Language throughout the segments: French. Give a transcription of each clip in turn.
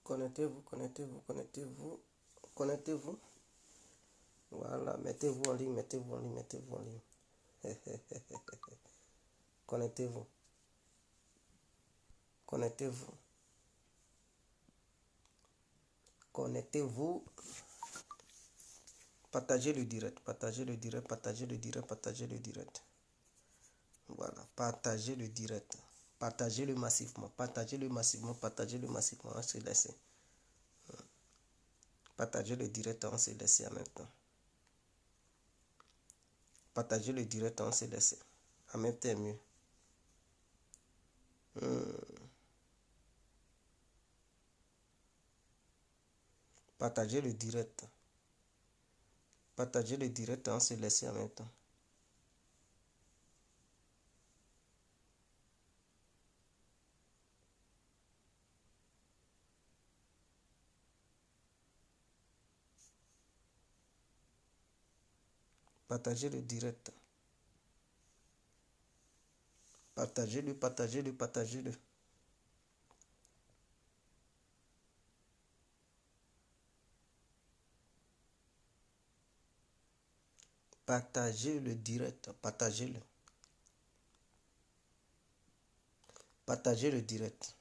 Connectez-vous, connectez-vous, connectez-vous, connectez-vous. Voilà, mettez-vous en ligne, mettez-vous en ligne, mettez-vous en ligne. Connectez-vous, connectez-vous, connectez-vous. Partagez le direct, partagez le direct, partagez le direct, partagez le direct. Voilà, partagez le direct. Partagez-le massivement, partagez-le massivement, partagez-le massivement. On se laisse. Partagez le direct, on se laisse en même temps. Partagez le direct, on se laisse. En même temps, mieux. Partagez le direct. Partagez le direct, on se laisse en même temps. Partagez le direct. Partagez-le, partagez-le, partagez-le. Partagez le direct. Partagez-le. Partagez le direct.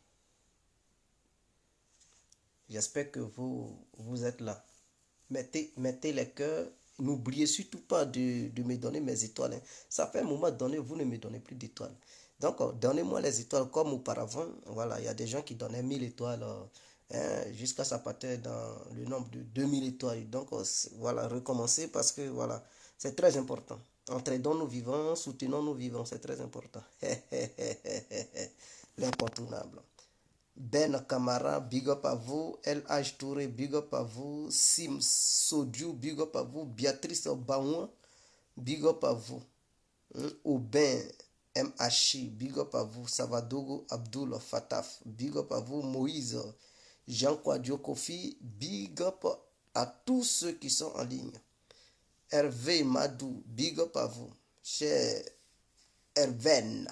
J'espère que vous êtes là. Mettez les cœurs. N'oubliez surtout pas de me donner mes étoiles. Hein. Ça fait un moment donné, vous ne me donnez plus d'étoiles. Donc, donnez-moi les étoiles comme auparavant. Voilà, il y a des gens qui donnaient 1000 étoiles. Hein, jusqu'à ça partait dans le nombre de 2000 étoiles. Donc, voilà, recommencer parce que, voilà, c'est très important. Entraidons nos vivants, soutenons nos vivants, c'est très important. L'incontournable. Ben Kamara, big up à vous. LH Touré, big up à vous. Sim Sodiou, big up à vous. Béatrice Baouin, big up à vous. Aubin MHI, big up à vous. Savadogo Abdul Fataf, big up à vous. Moïse Jean Kwadjo Kofi, big up à tous ceux qui sont en ligne. Hervé Madou, big up à vous. Cher Herven.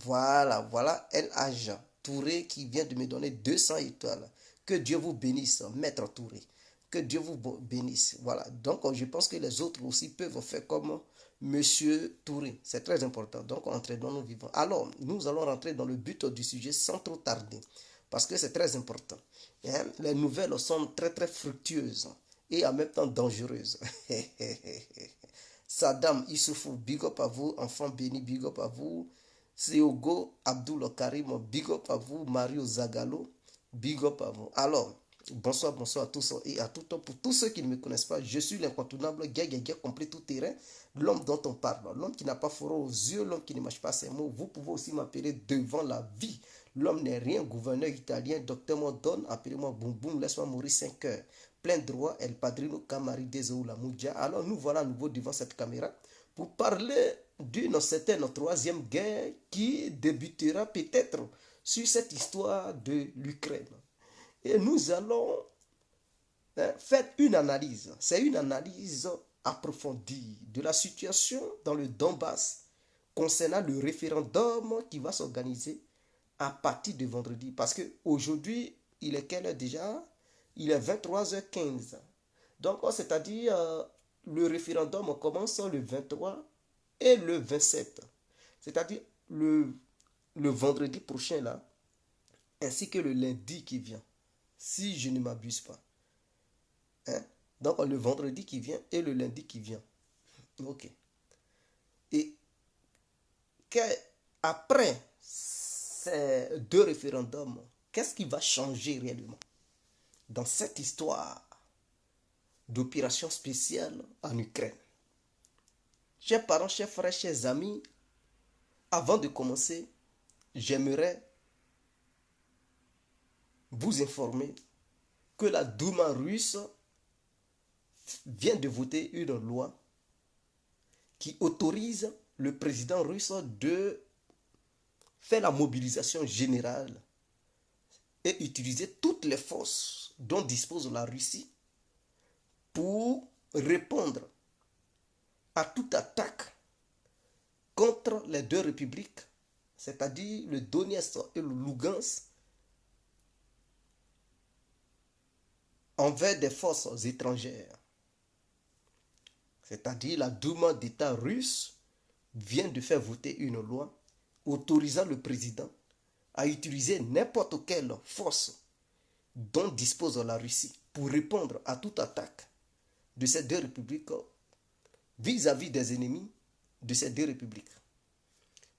Voilà, LH Touré qui vient de me donner 200 étoiles. Que Dieu vous bénisse, Maître Touré. Que Dieu vous bénisse. Voilà. Donc, je pense que les autres aussi peuvent faire comme Monsieur Touré. C'est très important. Donc, entrer dans nos vivants. Alors, nous allons rentrer dans le but du sujet sans trop tarder. Parce que c'est très important. Hein? Les nouvelles sont très, très fructueuses et en même temps dangereuses. Saddam Issoufou, big up à vous. Enfant béni, big up à vous. Seogo Abdul Karim, big up à vous. Mario Zagallo, big up à vous. Alors, bonsoir, bonsoir à tous et à tout temps. Pour tous ceux qui ne me connaissent pas, je suis l'incontournable Gaga complet tout terrain, l'homme dont on parle, l'homme qui n'a pas froid aux yeux, l'homme qui ne mâche pas ses mots. Vous pouvez aussi m'appeler devant la vie. L'homme n'est rien, gouverneur italien, docteur Mondon, appelez-moi Boum Boum, laisse-moi mourir 5 heures. Plein droit, El Padrino Camari Dezoula Moudia. Alors nous voilà à nouveau devant cette caméra pour parler d'une certaine troisième guerre qui débutera peut-être sur cette histoire de l'Ukraine. Et nous allons faire une analyse. C'est une analyse approfondie de la situation dans le Donbass concernant le référendum qui va s'organiser à partir de vendredi. Parce qu'aujourd'hui, il est quelle heure déjà? Il est 23h15. Donc, c'est-à-dire, le référendum commence le 23 et le 27. C'est-à-dire le vendredi prochain, là, ainsi que le lundi qui vient, si je ne m'abuse pas. Hein? Donc, le vendredi qui vient et le lundi qui vient. Ok. Et après ces deux référendums, qu'est-ce qui va changer réellement dans cette histoire d'opération spéciale en Ukraine? Chers parents, chers frères, chers amis, avant de commencer, j'aimerais vous informer que la Douma russe vient de voter une loi qui autorise le président russe de faire la mobilisation générale et utiliser toutes les forces dont dispose la Russie pour répondre à toute attaque contre les deux républiques, c'est-à-dire le Donetsk et le Lugansk, envers des forces étrangères. C'est-à-dire la Douma d'État russe vient de faire voter une loi autorisant le président à utiliser n'importe quelle force dont dispose la Russie pour répondre à toute attaque de ces deux républiques vis-à-vis des ennemis de ces deux républiques.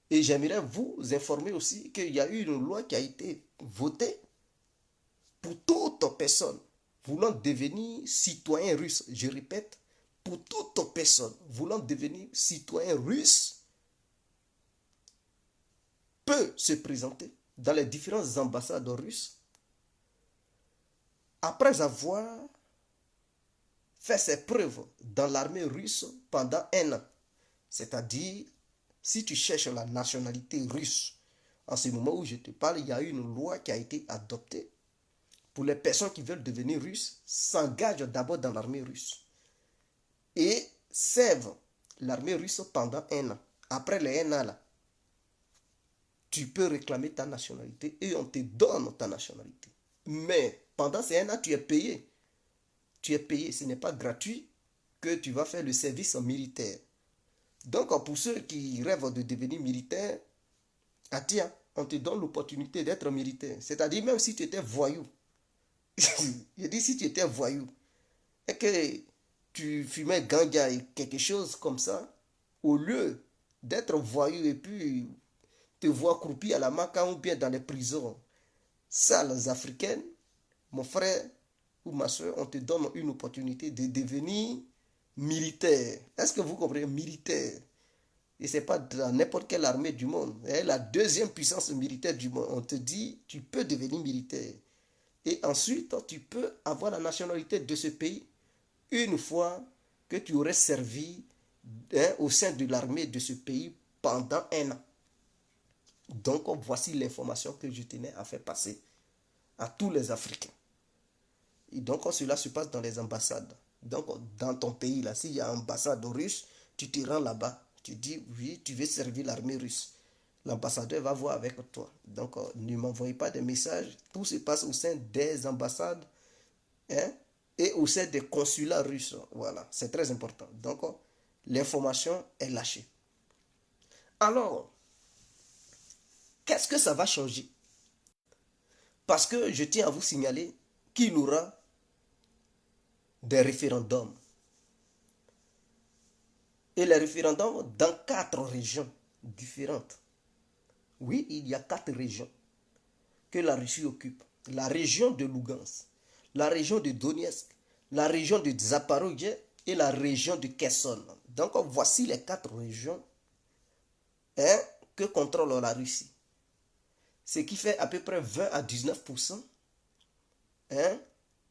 Et j'aimerais vous informer aussi qu'il y a eu une loi qui a été votée pour toute personne voulant devenir citoyen russe. Je répète, pour toute personne voulant devenir citoyen russe peut se présenter dans les différentes ambassades russes après avoir fait ses preuves dans l'armée russe pendant un an. C'est-à-dire, si tu cherches la nationalité russe, en ce moment où je te parle, il y a une loi qui a été adoptée pour les personnes qui veulent devenir russes, s'engagent d'abord dans l'armée russe et servent l'armée russe pendant un an. Après les un an, là, tu peux réclamer ta nationalité et on te donne ta nationalité. Mais pendant ces un an, tu es payé. Tu es payé, ce n'est pas gratuit que tu vas faire le service militaire. Donc, pour ceux qui rêvent de devenir militaire, ah tiens, on te donne l'opportunité d'être militaire. C'est-à-dire, même si tu étais voyou, je dis si tu étais voyou, et que tu fumais ganja et quelque chose comme ça, au lieu d'être voyou et puis te voir croupi à la maca ou bien dans les prisons sales africaines, mon frère ou ma soeur, on te donne une opportunité de devenir militaire. Est-ce que vous comprenez? Militaire. Et ce n'est pas dans n'importe quelle armée du monde. C'est la deuxième puissance militaire du monde. On te dit, tu peux devenir militaire. Et ensuite, tu peux avoir la nationalité de ce pays une fois que tu aurais servi au sein de l'armée de ce pays pendant un an. Donc, voici l'information que je tenais à faire passer à tous les Africains. Et donc, cela se passe dans les ambassades. Donc, dans ton pays, là, s'il y a une ambassade russe, tu te rends là-bas. Tu dis, oui, tu veux servir l'armée russe. L'ambassadeur va voir avec toi. Donc, ne m'envoyez pas de messages. Tout se passe au sein des ambassades, hein, et au sein des consulats russes. Voilà, c'est très important. Donc, l'information est lâchée. Alors, qu'est-ce que ça va changer? Parce que je tiens à vous signaler qu'il y aura des référendums. Et les référendums dans 4 régions différentes. Oui, il y a 4 régions que la Russie occupe. La région de Lugansk, la région de Donetsk, la région de Zaporozhye et la région de Kherson. Donc voici les 4 régions, hein, que contrôle la Russie. Ce qui fait à peu près 20 à 19%, hein,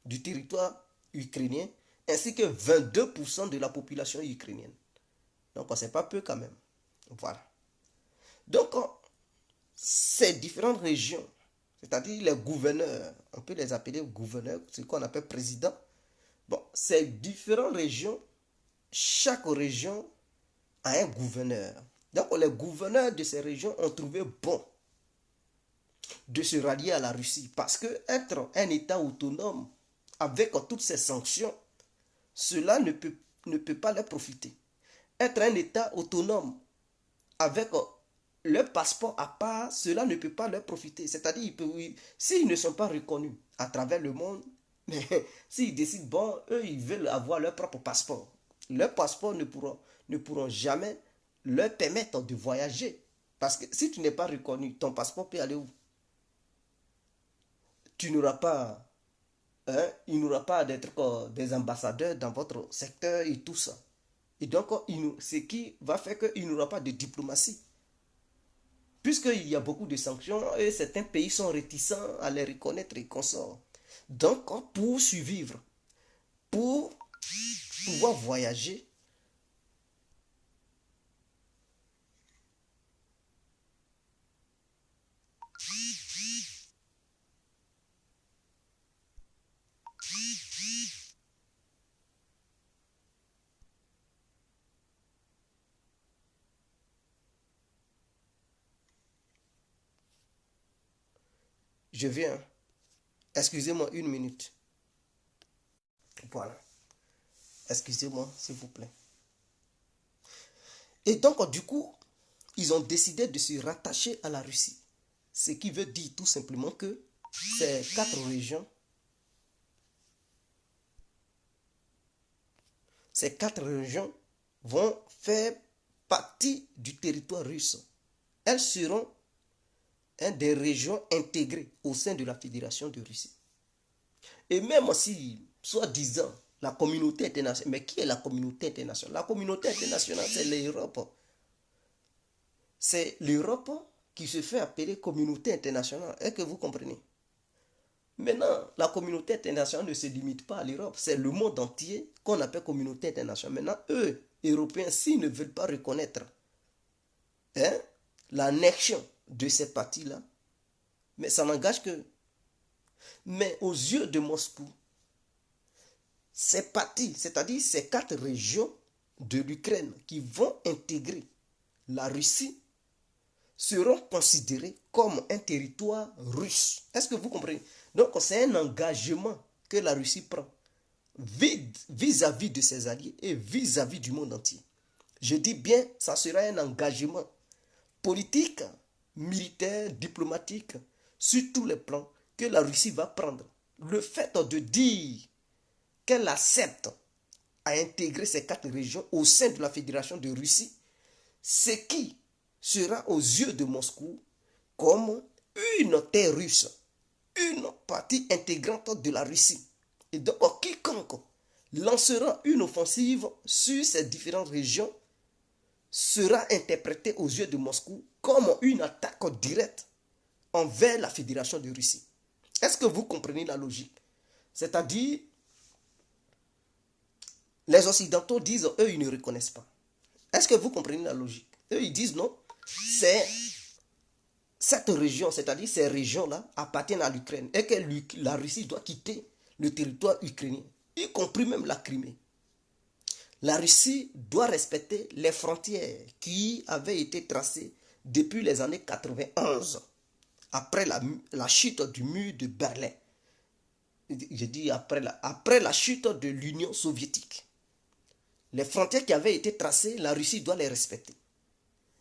du territoire ukrainien, ainsi que 22% de la population ukrainienne. Donc c'est pas peu quand même. Voilà. Donc ces différentes régions, c'est-à-dire les gouverneurs, on peut les appeler gouverneurs, ce qu'on appelle président. Bon, ces différentes régions, chaque région a un gouverneur. Donc les gouverneurs de ces régions ont trouvé bon de se rallier à la Russie parce que être un État autonome avec toutes ces sanctions, cela ne peut pas leur profiter. Être un État autonome avec leur passeport à part, cela ne peut pas leur profiter. C'est-à-dire, s'ils ne sont pas reconnus à travers le monde, mais s'ils décident, bon, eux, ils veulent avoir leur propre passeport. Leur passeport ne pourront jamais leur permettre de voyager. Parce que si tu n'es pas reconnu, ton passeport peut aller où? Tu n'auras pas, hein, il n'y aura pas d'être des ambassadeurs dans votre secteur et tout ça. Et donc, ce qui va faire qu'il n'y aura pas de diplomatie. Puisqu'il y a beaucoup de sanctions et certains pays sont réticents à les reconnaître et consorts. Donc, pour survivre, pour pouvoir voyager, je viens. Excusez-moi une minute. Voilà. Excusez-moi, s'il vous plaît. Et donc, du coup, ils ont décidé de se rattacher à la Russie. Ce qui veut dire tout simplement que ces quatre régions vont faire partie du territoire russe. Elles seront des régions intégrées au sein de la Fédération de Russie. Et même si, soi-disant, la communauté internationale, mais qui est la communauté internationale? La communauté internationale, c'est l'Europe. C'est l'Europe qui se fait appeler communauté internationale. Est-ce que vous comprenez? Maintenant, la communauté internationale ne se limite pas à l'Europe. C'est le monde entier qu'on appelle communauté internationale. Maintenant, eux, Européens, s'ils ne veulent pas reconnaître hein, l'annexion de ces parties-là, mais ça n'engage que. Mais aux yeux de Moscou, ces parties, c'est-à-dire ces quatre régions de l'Ukraine qui vont intégrer la Russie, seront considérées comme un territoire russe. Est-ce que vous comprenez? Donc c'est un engagement que la Russie prend vis-à-vis de ses alliés et vis-à-vis du monde entier. Je dis bien, ça sera un engagement politique, militaire, diplomatique, sur tous les plans que la Russie va prendre. Le fait de dire qu'elle accepte à intégrer ces quatre régions au sein de la Fédération de Russie, ce qui sera aux yeux de Moscou comme une terre russe, une partie intégrante de la Russie. Et donc, quiconque lancera une offensive sur ces différentes régions sera interprété aux yeux de Moscou comme une attaque directe envers la Fédération de Russie. Est-ce que vous comprenez la logique? C'est-à-dire, les Occidentaux disent, eux, ils ne reconnaissent pas. Est-ce que vous comprenez la logique? Eux, ils disent non, c'est cette région, c'est-à-dire ces régions-là, appartiennent à l'Ukraine et que la Russie doit quitter le territoire ukrainien, y compris même la Crimée. La Russie doit respecter les frontières qui avaient été tracées depuis les années 91, après la chute du mur de Berlin. Je dis après la chute de l'Union soviétique. Les frontières qui avaient été tracées, la Russie doit les respecter.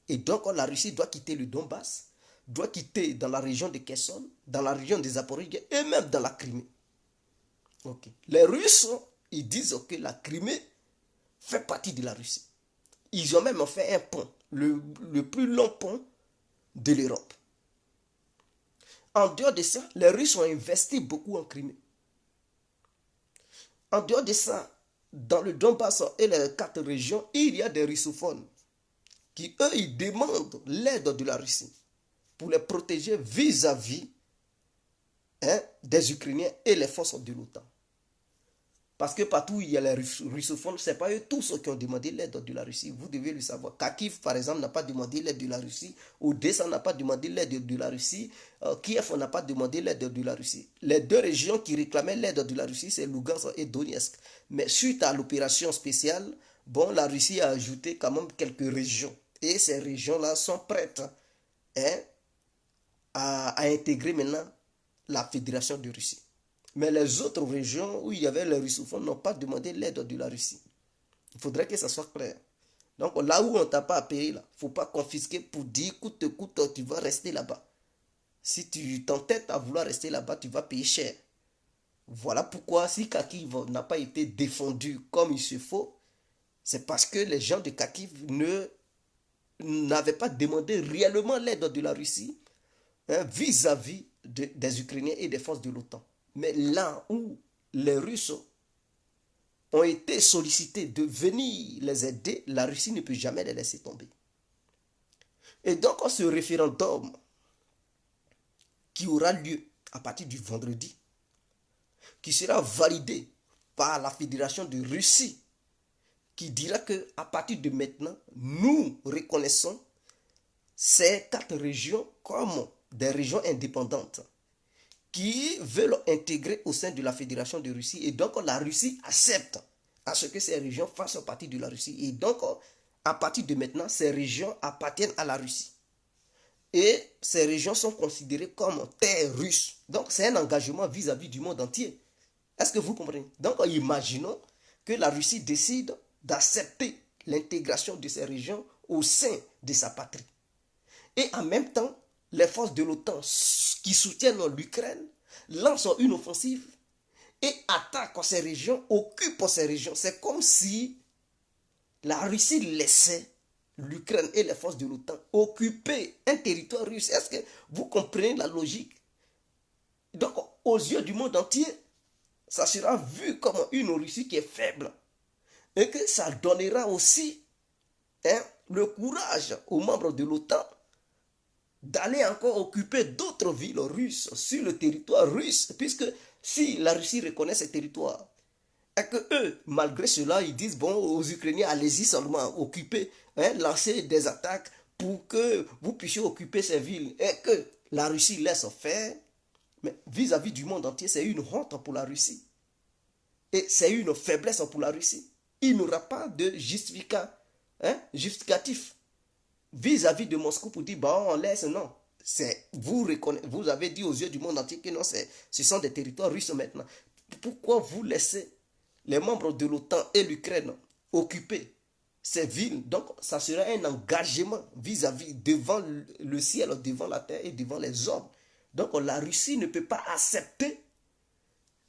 Et donc, la Russie doit quitter le Donbass, doit quitter dans la région de Kherson, dans la région des Zaporijia et même dans la Crimée. Okay. Les Russes, ils disent que la Crimée fait partie de la Russie. Ils ont même fait un pont, le plus long pont de l'Europe. En dehors de ça, les Russes ont investi beaucoup en Crimée. En dehors de ça, dans le Donbass et les quatre régions, il y a des russophones qui, eux, ils demandent l'aide de la Russie pour les protéger vis-à-vis des Ukrainiens et les forces de l'OTAN. Parce que partout où il y a les russophones, ce n'est pas eux tous qui ont demandé l'aide de la Russie. Vous devez le savoir. Kharkiv, par exemple, n'a pas demandé l'aide de la Russie. Odessa n'a pas demandé l'aide de la Russie. Kiev n'a pas demandé l'aide de la Russie. Les deux régions qui réclamaient l'aide de la Russie, c'est Lugansk et Donetsk. Mais suite à l'opération spéciale, bon, la Russie a ajouté quand même quelques régions. Et ces régions-là sont prêtes à intégrer maintenant la Fédération de Russie. Mais les autres régions où il y avait les russophones n'ont pas demandé l'aide de la Russie. Il faudrait que ça soit clair. Donc là où on ne t'a pas appelé, il ne faut pas confisquer pour dire coûte tu vas rester là-bas. Si tu t'entêtes à vouloir rester là-bas, tu vas payer cher. Voilà pourquoi si Kharkiv n'a pas été défendu comme il se faut, c'est parce que les gens de Kharkiv n'avaient pas demandé réellement l'aide de la Russie vis-à-vis des Ukrainiens et des forces de l'OTAN. Mais là où les Russes ont été sollicités de venir les aider, la Russie ne peut jamais les laisser tomber. Et donc, ce référendum qui aura lieu à partir du vendredi, qui sera validé par la Fédération de Russie, qui dira qu'à partir de maintenant, nous reconnaissons ces quatre régions comme des régions indépendantes qui veulent intégrer au sein de la Fédération de Russie. Et donc, la Russie accepte à ce que ces régions fassent partie de la Russie. Et donc, à partir de maintenant, ces régions appartiennent à la Russie. Et ces régions sont considérées comme terres russes. Donc, c'est un engagement vis-à-vis du monde entier. Est-ce que vous comprenez? Donc, imaginons que la Russie décide d'accepter l'intégration de ces régions au sein de sa patrie. Et en même temps, les forces de l'OTAN qui soutiennent l'Ukraine lancent une offensive et attaquent ces régions, occupent ces régions. C'est comme si la Russie laissait l'Ukraine et les forces de l'OTAN occuper un territoire russe. Est-ce que vous comprenez la logique? Donc, aux yeux du monde entier, ça sera vu comme une Russie qui est faible. Et que ça donnera aussi le courage aux membres de l'OTAN d'aller encore occuper d'autres villes russes sur le territoire russe. Puisque si la Russie reconnaît ces territoires, et que eux, malgré cela, ils disent, bon, aux Ukrainiens, allez-y seulement, occuper, lancer des attaques pour que vous puissiez occuper ces villes. Et que la Russie laisse faire, mais vis-à-vis du monde entier, c'est une honte pour la Russie. Et c'est une faiblesse pour la Russie. Il n'y aura pas de justificatif vis-à-vis de Moscou pour dire, bon, on laisse, non. Vous avez dit aux yeux du monde entier que non, ce sont des territoires russes maintenant. Pourquoi vous laissez les membres de l'OTAN et l'Ukraine occuper ces villes? Donc, ça sera un engagement vis-à-vis devant le ciel, devant la terre et devant les hommes. Donc, la Russie ne peut pas accepter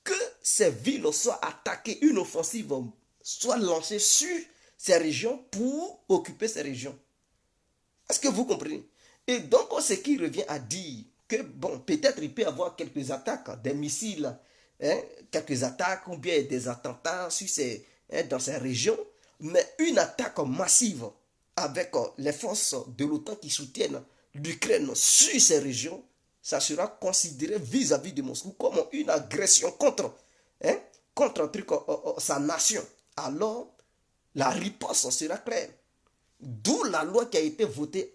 que ces villes soient attaquées, une offensive soit lancée sur ces régions pour occuper ces régions. Est-ce que vous comprenez? Et donc, ce qui revient à dire que, bon, peut-être il peut y avoir quelques attaques, des missiles, quelques attaques ou bien des attentats sur dans ces régions, mais une attaque massive avec les forces de l'OTAN qui soutiennent l'Ukraine sur ces régions, ça sera considéré vis-à-vis de Moscou comme une agression contre sa nation. Alors, la riposte sera claire. D'où la loi qui a été votée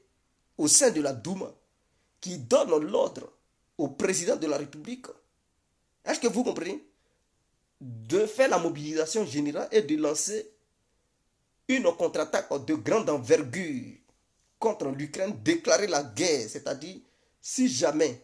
au sein de la Douma, qui donne l'ordre au président de la République. Est-ce que vous comprenez? De faire la mobilisation générale et de lancer une contre-attaque de grande envergure contre l'Ukraine, déclarer la guerre, c'est-à-dire si jamais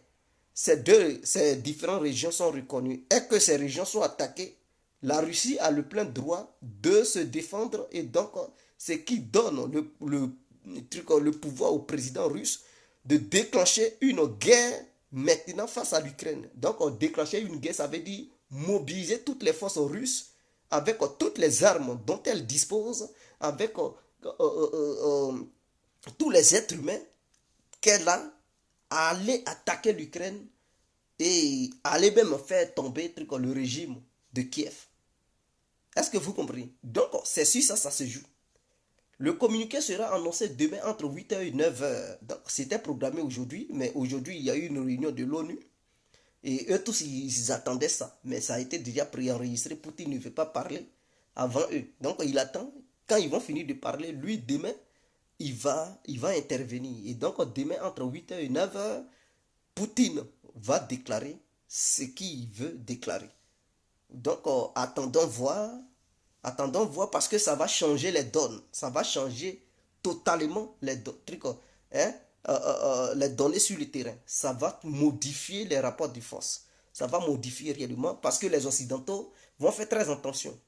ces différentes régions sont reconnues et que ces régions sont attaquées, la Russie a le plein droit de se défendre et donc ce qui donne le pouvoir au président russe de déclencher une guerre maintenant face à l'Ukraine. Donc déclencher une guerre, ça veut dire mobiliser toutes les forces russes avec toutes les armes dont elles disposent, avec tous les êtres humains qu'elle a, à aller attaquer l'Ukraine et aller même faire tomber le régime de Kiev. Est-ce que vous comprenez? Donc, c'est sur ça, ça se joue. Le communiqué sera annoncé demain entre 8h et 9h. Donc, c'était programmé aujourd'hui, mais aujourd'hui, il y a eu une réunion de l'ONU. Et eux tous, ils attendaient ça. Mais ça a été déjà préenregistré. Poutine ne veut pas parler avant eux. Donc, il attend. Quand ils vont finir de parler, lui, demain, il va intervenir. Et donc, demain, entre 8h et 9h, Poutine va déclarer ce qu'il veut déclarer. Donc, attendons voir parce que ça va changer les donnes. Ça va changer totalement les données sur le terrain. Ça va modifier les rapports de force. Ça va modifier réellement parce que les Occidentaux vont faire très attention.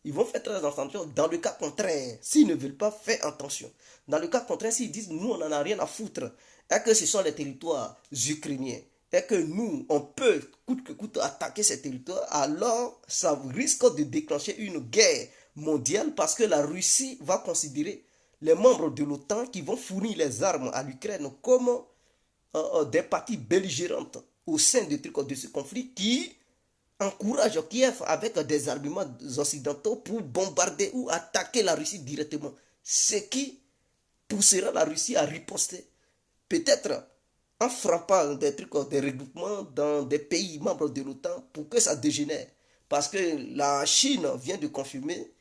Ils vont faire très attention. Dans le cas contraire, s'ils ne veulent pas faire attention. Dans le cas contraire, s'ils disent nous, on n'en a rien à foutre, et que ce sont les territoires ukrainiens, et que nous, on peut coûte que coûte attaquer ces territoires, alors ça risque de déclencher une guerre mondiale parce que la Russie va considérer les membres de l'OTAN qui vont fournir les armes à l'Ukraine comme des parties belligérantes au sein de ce conflit qui encourage Kiev avec des arguments occidentaux pour bombarder ou attaquer la Russie directement. Ce qui poussera la Russie à riposter. Peut-être en frappant des regroupements dans des pays membres de l'OTAN pour que ça dégénère. Parce que la Chine vient de confirmer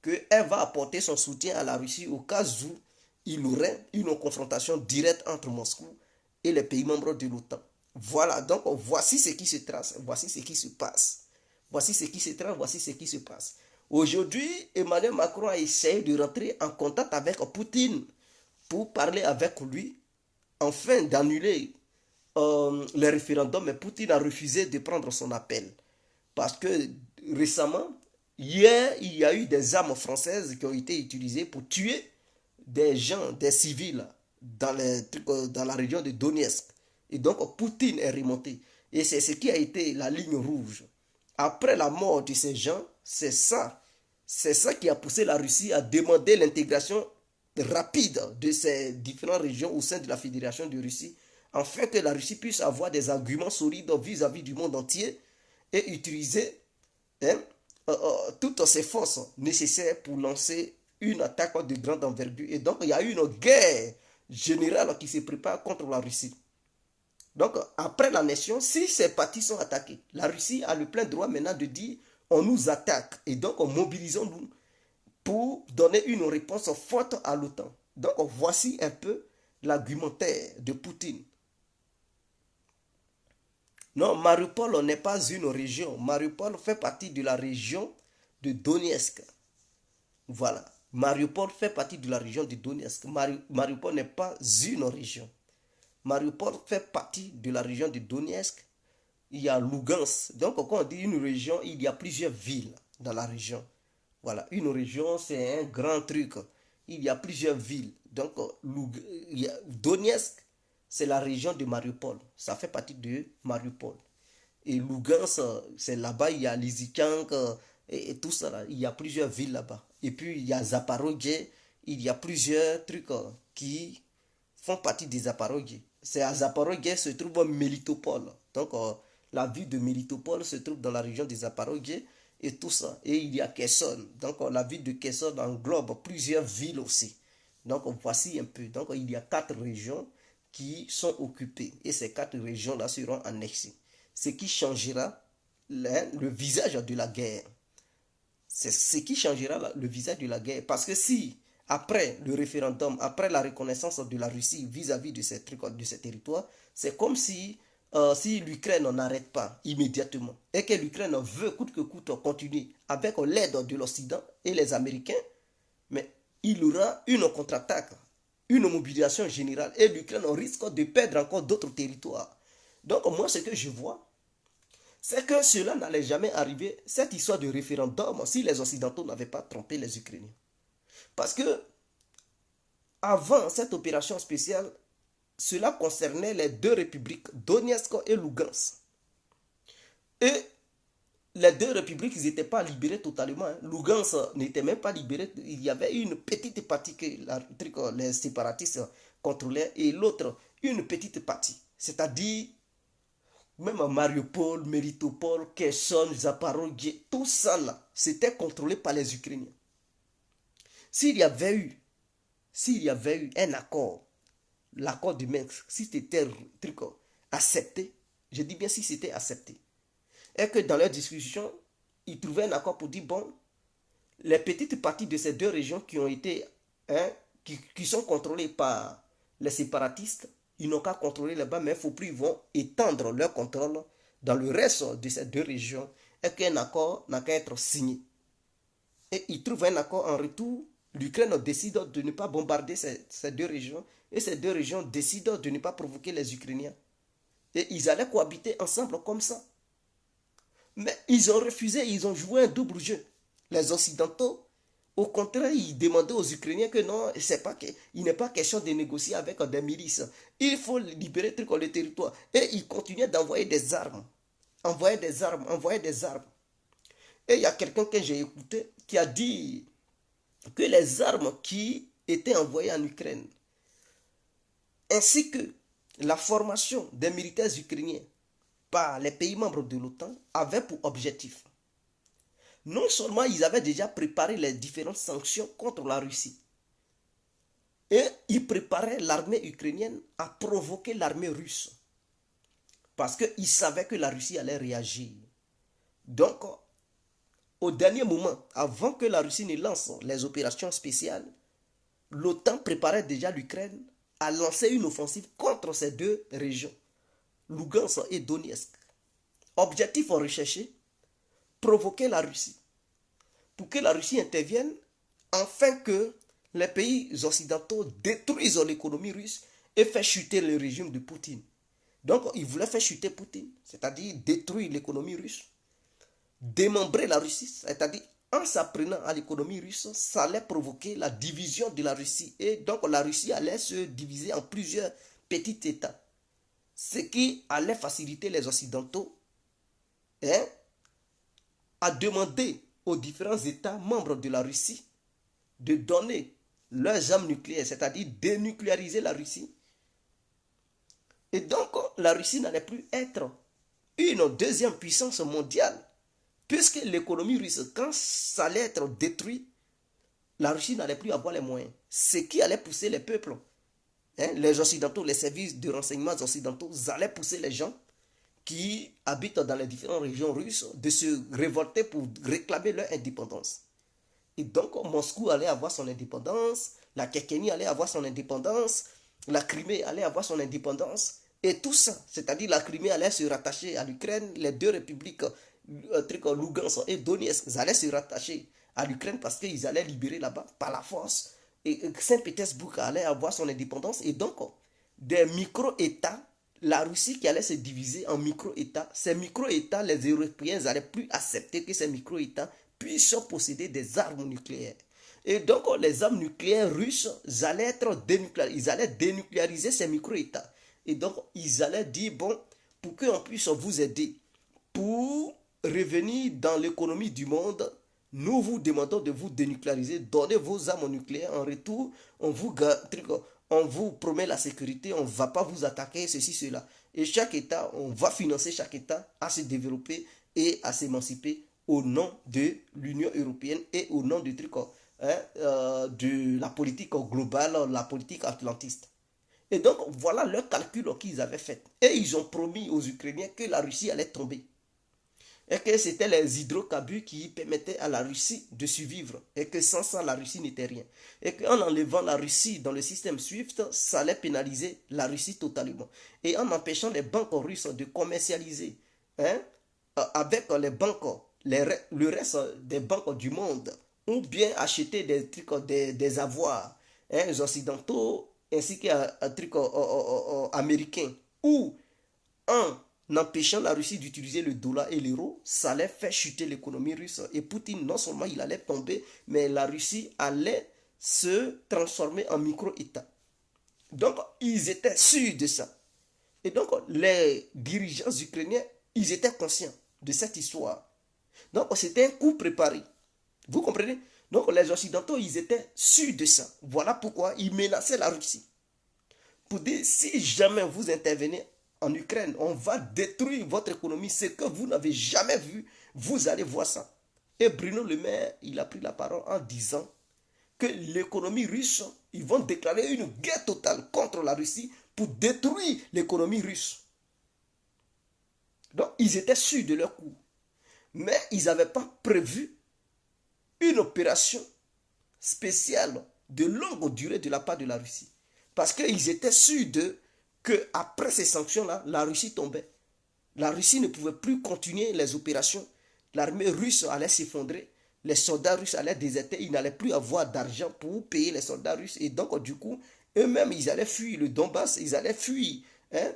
qu'elle va apporter son soutien à la Russie au cas où il y aurait une confrontation directe entre Moscou et les pays membres de l'OTAN. Voilà, donc voici ce qui se trace, voici ce qui se passe. Voici ce qui se trace, voici ce qui se passe. Aujourd'hui, Emmanuel Macron a essayé de rentrer en contact avec Poutine pour parler avec lui, afin d'annuler le référendum, mais Poutine a refusé de prendre son appel. Parce que récemment, hier, il y a eu des armes françaises qui ont été utilisées pour tuer des gens, des civils, dans la région de Donetsk. Et donc, Poutine est remonté. Et c'est ce qui a été la ligne rouge. Après la mort de ces gens, c'est ça. C'est ça qui a poussé la Russie à demander l'intégration rapide de ces différentes régions au sein de la Fédération de Russie, afin que la Russie puisse avoir des arguments solides vis-à-vis du monde entier et utiliser hein, toutes ces forces nécessaires pour lancer une attaque de grande envergure. Et donc, il y a une guerre générale qui se prépare contre la Russie. Donc, après l'annexion, si ces partis sont attaqués, la Russie a le plein droit maintenant de dire on nous attaque. Et donc, mobilisons-nous pour donner une réponse forte à l'OTAN. Donc, voici un peu l'argumentaire de Poutine. Non, Mariupol n'est pas une région. Mariupol fait partie de la région de Donetsk. Voilà. Mariupol fait partie de la région de Donetsk. Mariupol n'est pas une région. Mariupol fait partie de la région de Donetsk. Il y a Lugansk. Donc, quand on dit une région, il y a plusieurs villes dans la région. Voilà. Une région, c'est un grand truc. Il y a plusieurs villes. Donc, Donetsk, c'est la région de Mariupol. Ça fait partie de Mariupol. Et Lugansk, c'est là-bas, il y a Lysychansk et tout ça. Là. Il y a plusieurs villes là-bas. Et puis, il y a Zaporozhye. Il y a plusieurs trucs qui font partie des Zaporozhye. C'est à Zaporozhye se trouve Melitopol. Donc, la ville de Melitopol se trouve dans la région des Zaporozhye et tout ça. Et il y a Kherson. Donc, la ville de Kherson englobe plusieurs villes aussi. Donc, voici un peu. Donc, il y a 4 régions qui sont occupées. Et ces 4 régions-là seront annexées. Ce qui changera le visage de la guerre. C'est ce qui changera le visage de la guerre. Parce que si, après le référendum, après la reconnaissance de la Russie vis-à-vis de ces trucs, de ces territoires, c'est comme si, si l'Ukraine n'arrête pas immédiatement et que l'Ukraine veut coûte que coûte continuer avec l'aide de l'Occident et les Américains, mais il y aura une contre-attaque, une mobilisation générale et l'Ukraine risque de perdre encore d'autres territoires. Donc moi, ce que je vois, c'est que cela n'allait jamais arriver, cette histoire de référendum, si les Occidentaux n'avaient pas trompé les Ukrainiens. Parce que, avant cette opération spéciale, cela concernait les 2 républiques, Donetsk et Lugansk. Et les 2 républiques, ils n'étaient pas libérées totalement. Hein. Lugansk n'était même pas libéré. Il y avait une petite partie que les séparatistes contrôlaient et l'autre, une petite partie. C'est-à-dire, même à Mariupol, Melitopol, Kherson, Zaporozhye, tout ça là, c'était contrôlé par les Ukrainiens. S'il y avait eu un accord, l'accord de Minsk, si c'était accepté, je dis bien si c'était accepté, et que dans leur discussion, ils trouvaient un accord pour dire, bon, les petites parties de ces 2 régions qui ont été, qui sont contrôlées par les séparatistes, ils n'ont qu'à contrôler là-bas, mais il faut plus, ils vont étendre leur contrôle dans le reste de ces 2 régions, et qu'un accord n'a qu'à être signé. Et ils trouvent un accord en retour. L'Ukraine décide de ne pas bombarder ces 2 régions. Et ces 2 régions décident de ne pas provoquer les Ukrainiens. Et ils allaient cohabiter ensemble comme ça. Mais ils ont refusé, ils ont joué un double jeu. Les Occidentaux, au contraire, ils demandaient aux Ukrainiens que non, il n'est pas question de négocier avec des milices. Il faut libérer le territoire. Et ils continuaient d'envoyer des armes. Envoyer des armes, envoyer des armes. Et il y a quelqu'un que j'ai écouté qui a dit que les armes qui étaient envoyées en Ukraine, ainsi que la formation des militaires ukrainiens par les pays membres de l'OTAN, avaient pour objectif, non seulement ils avaient déjà préparé les différentes sanctions contre la Russie, et ils préparaient l'armée ukrainienne à provoquer l'armée russe, parce qu'ils savaient que la Russie allait réagir. Donc, au dernier moment, avant que la Russie ne lance les opérations spéciales, l'OTAN préparait déjà l'Ukraine à lancer une offensive contre ces 2 régions, Lugansk et Donetsk. Objectif recherché, provoquer la Russie, pour que la Russie intervienne, afin que les pays occidentaux détruisent l'économie russe et fassent chuter le régime de Poutine. Donc, ils voulaient faire chuter Poutine, c'est-à-dire détruire l'économie russe. démembrer la Russie, c'est-à-dire en s'apprenant à l'économie russe, ça allait provoquer la division de la Russie. Et donc la Russie allait se diviser en plusieurs petits États. Ce qui allait faciliter les Occidentaux, hein, à demander aux différents États membres de la Russie de donner leurs armes nucléaires, c'est-à-dire dénucléariser la Russie. Et donc la Russie n'allait plus être une deuxième puissance mondiale, puisque l'économie russe, quand ça allait être détruit, la Russie n'allait plus avoir les moyens. Ce qui allait pousser les peuples, hein, les Occidentaux, les services de renseignement occidentaux, allaient pousser les gens qui habitent dans les différentes régions russes de se révolter pour réclamer leur indépendance. Et donc Moscou allait avoir son indépendance, la Tchétchénie allait avoir son indépendance, la Crimée allait avoir son indépendance, et tout ça, c'est-à-dire la Crimée allait se rattacher à l'Ukraine, les deux républiques, Lugansk et Donetsk, allaient se rattacher à l'Ukraine parce qu'ils allaient libérer là-bas par la force. Et Saint-Pétersbourg allait avoir son indépendance, et donc des micro-États, la Russie qui allait se diviser en micro-États, ces micro-États, les Européens n'allaient plus accepter que ces micro-États puissent posséder des armes nucléaires. Et donc les armes nucléaires russes allaient être dénucléarisées, ils allaient dénucléariser ces micro-États. Et donc ils allaient dire, bon, pour qu'on puisse vous aider, pour revenir dans l'économie du monde, nous vous demandons de vous dénucléariser, donnez vos armes nucléaires, en retour, on vous promet la sécurité, on ne va pas vous attaquer, ceci, cela. Et chaque État, on va financer chaque État à se développer et à s'émanciper au nom de l'Union européenne et au nom du truc, de la politique globale, la politique atlantiste. Et donc, voilà le calcul qu'ils avaient fait. Et ils ont promis aux Ukrainiens que la Russie allait tomber. Et que c'était les hydrocarbures qui permettaient à la Russie de survivre. Et que sans ça, la Russie n'était rien. Et qu'en enlevant la Russie dans le système SWIFT, ça allait pénaliser la Russie totalement. Et en empêchant les banques russes de commercialiser, hein, avec les banques, le reste des banques du monde, ou bien acheter des trucs, des avoirs, hein, les occidentaux, ainsi qu'un truc américain, ou en empêchant la Russie d'utiliser le dollar et l'euro, ça allait faire chuter l'économie russe. Et Poutine, non seulement il allait tomber, mais la Russie allait se transformer en micro-État. Donc, ils étaient sûrs de ça. Et donc, les dirigeants ukrainiens, ils étaient conscients de cette histoire. Donc, c'était un coup préparé. Vous comprenez? Donc, les Occidentaux, ils étaient sûrs de ça. Voilà pourquoi ils menaçaient la Russie. Pour dire, si jamais vous intervenez en Ukraine, on va détruire votre économie. Ce que vous n'avez jamais vu, vous allez voir ça. Et Bruno Le Maire, il a pris la parole en disant que l'économie russe, ils vont déclarer une guerre totale contre la Russie pour détruire l'économie russe. Donc, ils étaient sûrs de leur coup. Mais ils n'avaient pas prévu une opération spéciale de longue durée de la part de la Russie. Parce qu'ils étaient sûrs qu'après ces sanctions-là, la Russie tombait. La Russie ne pouvait plus continuer les opérations. L'armée russe allait s'effondrer. Les soldats russes allaient déserter. Ils n'allaient plus avoir d'argent pour payer les soldats russes. Et donc, du coup, eux-mêmes, ils allaient fuir le Donbass. Ils allaient fuir, hein,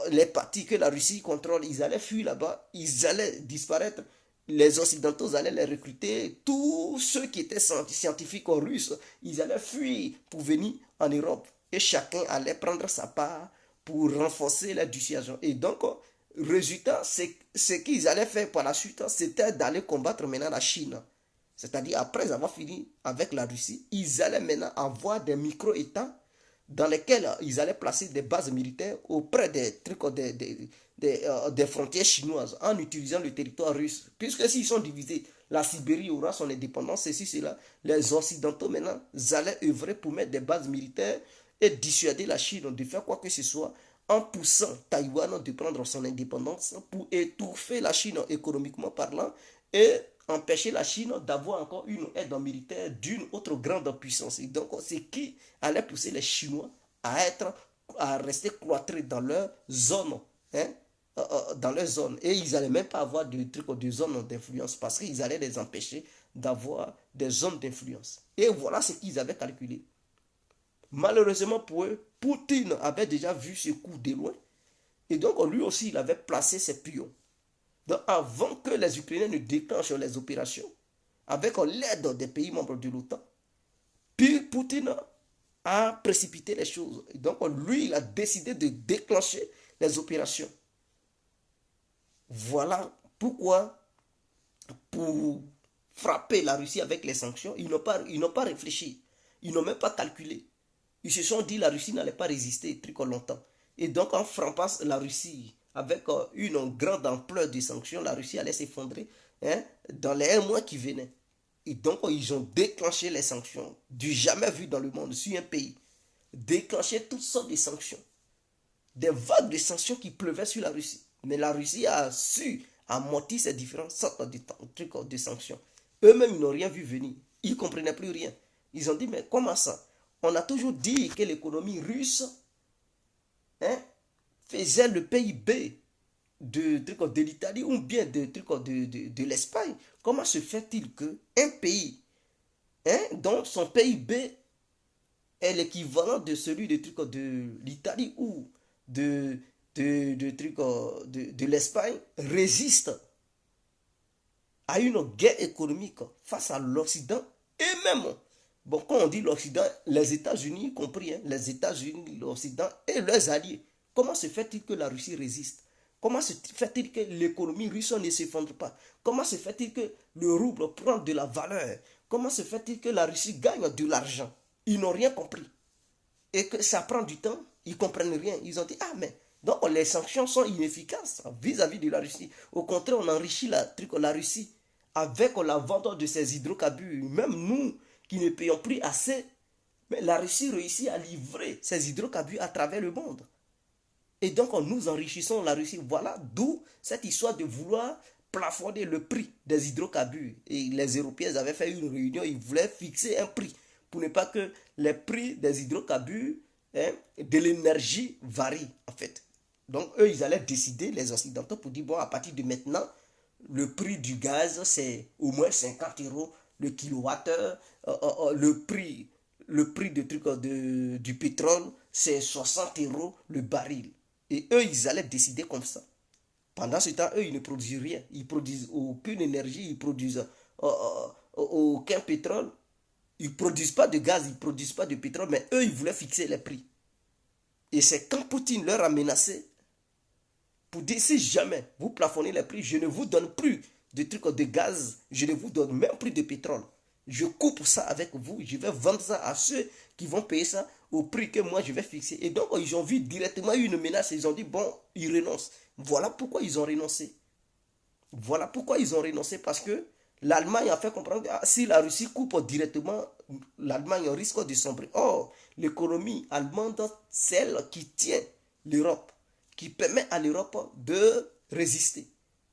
les parties que la Russie contrôle. Ils allaient fuir là-bas. Ils allaient disparaître. Les Occidentaux allaient les recruter. Tous ceux qui étaient scientifiques russes, ils allaient fuir pour venir en Europe. Et chacun allait prendre sa part pour renforcer la dissuasion. Et donc, résultat, ce qu'ils allaient faire par la suite, c'était d'aller combattre maintenant la Chine. C'est-à-dire, après avoir fini avec la Russie, ils allaient maintenant avoir des micro-États dans lesquels ils allaient placer des bases militaires auprès des trucs, des frontières chinoises en utilisant le territoire russe. Puisque s'ils sont divisés, la Sibérie aura son indépendance, ceci, cela. Les Occidentaux maintenant allaient œuvrer pour mettre des bases militaires et dissuader la Chine de faire quoi que ce soit en poussant Taïwan de prendre son indépendance pour étouffer la Chine économiquement parlant et empêcher la Chine d'avoir encore une aide militaire d'une autre grande puissance. Et donc, c'est qui allait pousser les Chinois à rester cloîtrés dans leur zone, hein, dans leur zone. Et ils n'allaient même pas avoir de zone d'influence parce qu'ils allaient les empêcher d'avoir des zones d'influence. Et voilà ce qu'ils avaient calculé. Malheureusement pour eux, Poutine avait déjà vu ce coup de loin. Et donc lui aussi, il avait placé ses pions. Donc avant que les Ukrainiens ne déclenchent les opérations, avec l'aide des pays membres de l'OTAN, puis Poutine a précipité les choses. Donc lui, il a décidé de déclencher les opérations. Voilà pourquoi, pour frapper la Russie avec les sanctions, ils n'ont pas réfléchi. Ils n'ont même pas calculé. Ils se sont dit que la Russie n'allait pas résister très longtemps. Et donc en frappant la Russie avec une grande ampleur de sanctions, la Russie allait s'effondrer, hein, dans les 1 mois qui venaient. Et donc ils ont déclenché les sanctions du jamais vu dans le monde sur un pays. Déclenché toutes sortes de sanctions. Des vagues de sanctions qui pleuvaient sur la Russie. Mais la Russie a su amortir ces différentes sortes de sanctions. Eux-mêmes, ils n'ont rien vu venir. Ils ne comprenaient plus rien. Ils ont dit, mais comment ça? On a toujours dit que l'économie russe, hein, faisait le PIB de l'Italie ou bien de l'Espagne. Comment se fait-il qu'un pays, hein, dont son PIB est l'équivalent de celui de l'Italie ou de, de l'Espagne résiste à une guerre économique face à l'Occident et même, bon, quand on dit l'Occident, les États-Unis compris, hein, les États-Unis, l'Occident et leurs alliés. Comment se fait-il que la Russie résiste? Comment se fait-il que l'économie russe ne s'effondre pas? Comment se fait-il que le rouble prend de la valeur? Comment se fait-il que la Russie gagne de l'argent? Ils n'ont rien compris. Et que ça prend du temps, ils ne comprennent rien. Ils ont dit, ah mais, donc les sanctions sont inefficaces vis-à-vis de la Russie. Au contraire, on enrichit la Russie avec la vente de ces hydrocarbures. Même nous, qui ne payons plus assez, mais la Russie réussit à livrer ces hydrocarbures à travers le monde. Et donc, nous enrichissons la Russie. Voilà d'où cette histoire de vouloir plafonner le prix des hydrocarbures. Et les Européens avaient fait une réunion, ils voulaient fixer un prix pour ne pas que les prix des hydrocarbures, hein, de l'énergie varient, en fait. Donc, eux, ils allaient décider, les Occidentaux, pour dire, bon, à partir de maintenant, le prix du gaz, c'est au moins 50 euros le kilowattheure. Le prix du pétrole, c'est 60 euros le baril. Et eux, ils allaient décider comme ça. Pendant ce temps, eux, ils ne produisent rien. Ils produisent aucune énergie, ils produisent aucun pétrole. Ils ne produisent pas de gaz, ils ne produisent pas de pétrole, mais eux, ils voulaient fixer les prix. Et c'est quand Poutine leur a menacé pour dire, si jamais vous plafonnez les prix, je ne vous donne plus de trucs de gaz, je ne vous donne même plus de pétrole. Je coupe ça avec vous, je vais vendre ça à ceux qui vont payer ça au prix que moi je vais fixer. Et donc ils ont vu directement une menace, ils ont dit, bon, ils renoncent. Voilà pourquoi ils ont renoncé. Voilà pourquoi ils ont renoncé, parce que l'Allemagne a fait comprendre que si la Russie coupe directement, l'Allemagne risque de sombrer. Or, l'économie allemande, celle qui tient l'Europe, qui permet à l'Europe de résister.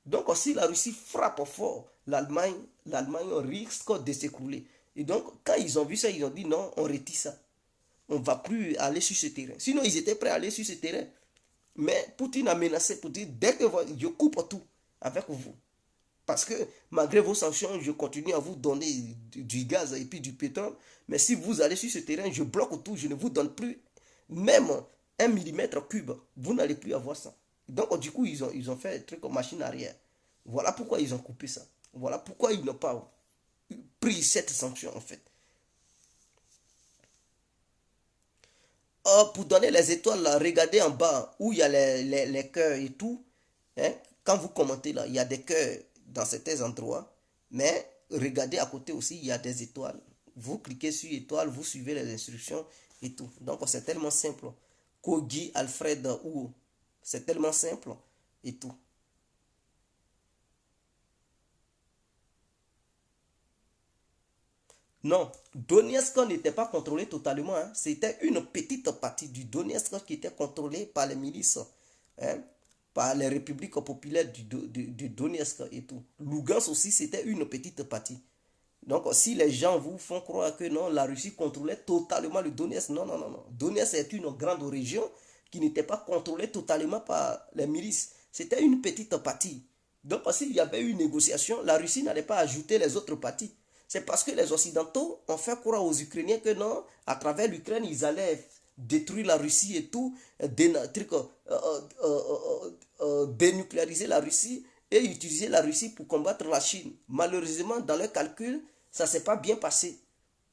Donc, si la Russie frappe fort, l'Allemagne risque de s'écrouler. Et donc, quand ils ont vu ça, ils ont dit non, on retire ça. On ne va plus aller sur ce terrain. Sinon, ils étaient prêts à aller sur ce terrain. Mais Poutine a menacé pour dire, dès que je coupe tout avec vous. Parce que malgré vos sanctions, je continue à vous donner du gaz et puis du pétrole. Mais si vous allez sur ce terrain, je bloque tout, je ne vous donne plus même 1 mm3. Vous n'allez plus avoir ça. Donc du coup, ils ont fait un truc comme machine arrière. Voilà pourquoi ils ont coupé ça. Voilà pourquoi ils n'ont pas pris cette sanction en fait. Pour donner les étoiles, là, regardez en bas où il y a les cœurs et tout. Hein, quand vous commentez là, il y a des cœurs dans certains endroits. Mais regardez à côté aussi, il y a des étoiles. Vous cliquez sur étoile, vous suivez les instructions et tout. Donc c'est tellement simple. Kogi, Alfred ou c'est tellement simple et tout. Non, Donetsk n'était pas contrôlé totalement, hein. C'était une petite partie du Donetsk qui était contrôlée par les milices, hein, par les républiques populaires du Donetsk et tout. Lugansk aussi, c'était une petite partie. Donc, si les gens vous font croire que non, la Russie contrôlait totalement le Donetsk, non, non, non, non. Donetsk est une grande région qui n'était pas contrôlée totalement par les milices. C'était une petite partie. Donc, s'il y avait une négociation, la Russie n'allait pas ajouter les autres parties. C'est parce que les Occidentaux ont fait croire aux Ukrainiens que non, à travers l'Ukraine, ils allaient détruire la Russie et tout, dénucléariser la Russie et utiliser la Russie pour combattre la Chine. Malheureusement, dans leur calcul, ça ne s'est pas bien passé.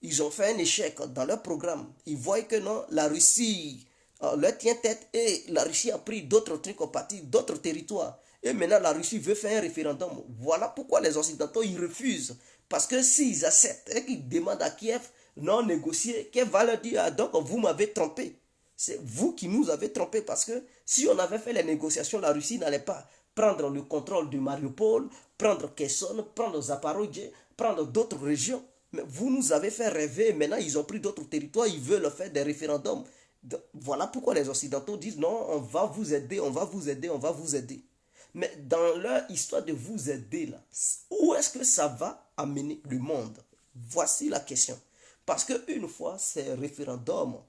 Ils ont fait un échec dans leur programme. Ils voient que non, la Russie leur tient tête et la Russie a pris d'autres trucs en partie, d'autres territoires. Et maintenant, la Russie veut faire un référendum. Voilà pourquoi les Occidentaux, ils refusent. Parce que s'ils acceptent et qu'ils demandent à Kiev non négocier, Kiev va leur dire, ah, donc vous m'avez trompé. C'est vous qui nous avez trompé parce que si on avait fait les négociations, la Russie n'allait pas prendre le contrôle de Mariupol, prendre Kherson, prendre Zaporozhye, prendre d'autres régions. Mais vous nous avez fait rêver, maintenant ils ont pris d'autres territoires, ils veulent faire des référendums. Voilà pourquoi les Occidentaux disent non, on va vous aider, on va vous aider, on va vous aider. Mais dans leur histoire de vous aider, là, où est-ce que ça va amener le monde? Voici la question. Parce qu'une fois ces référendums,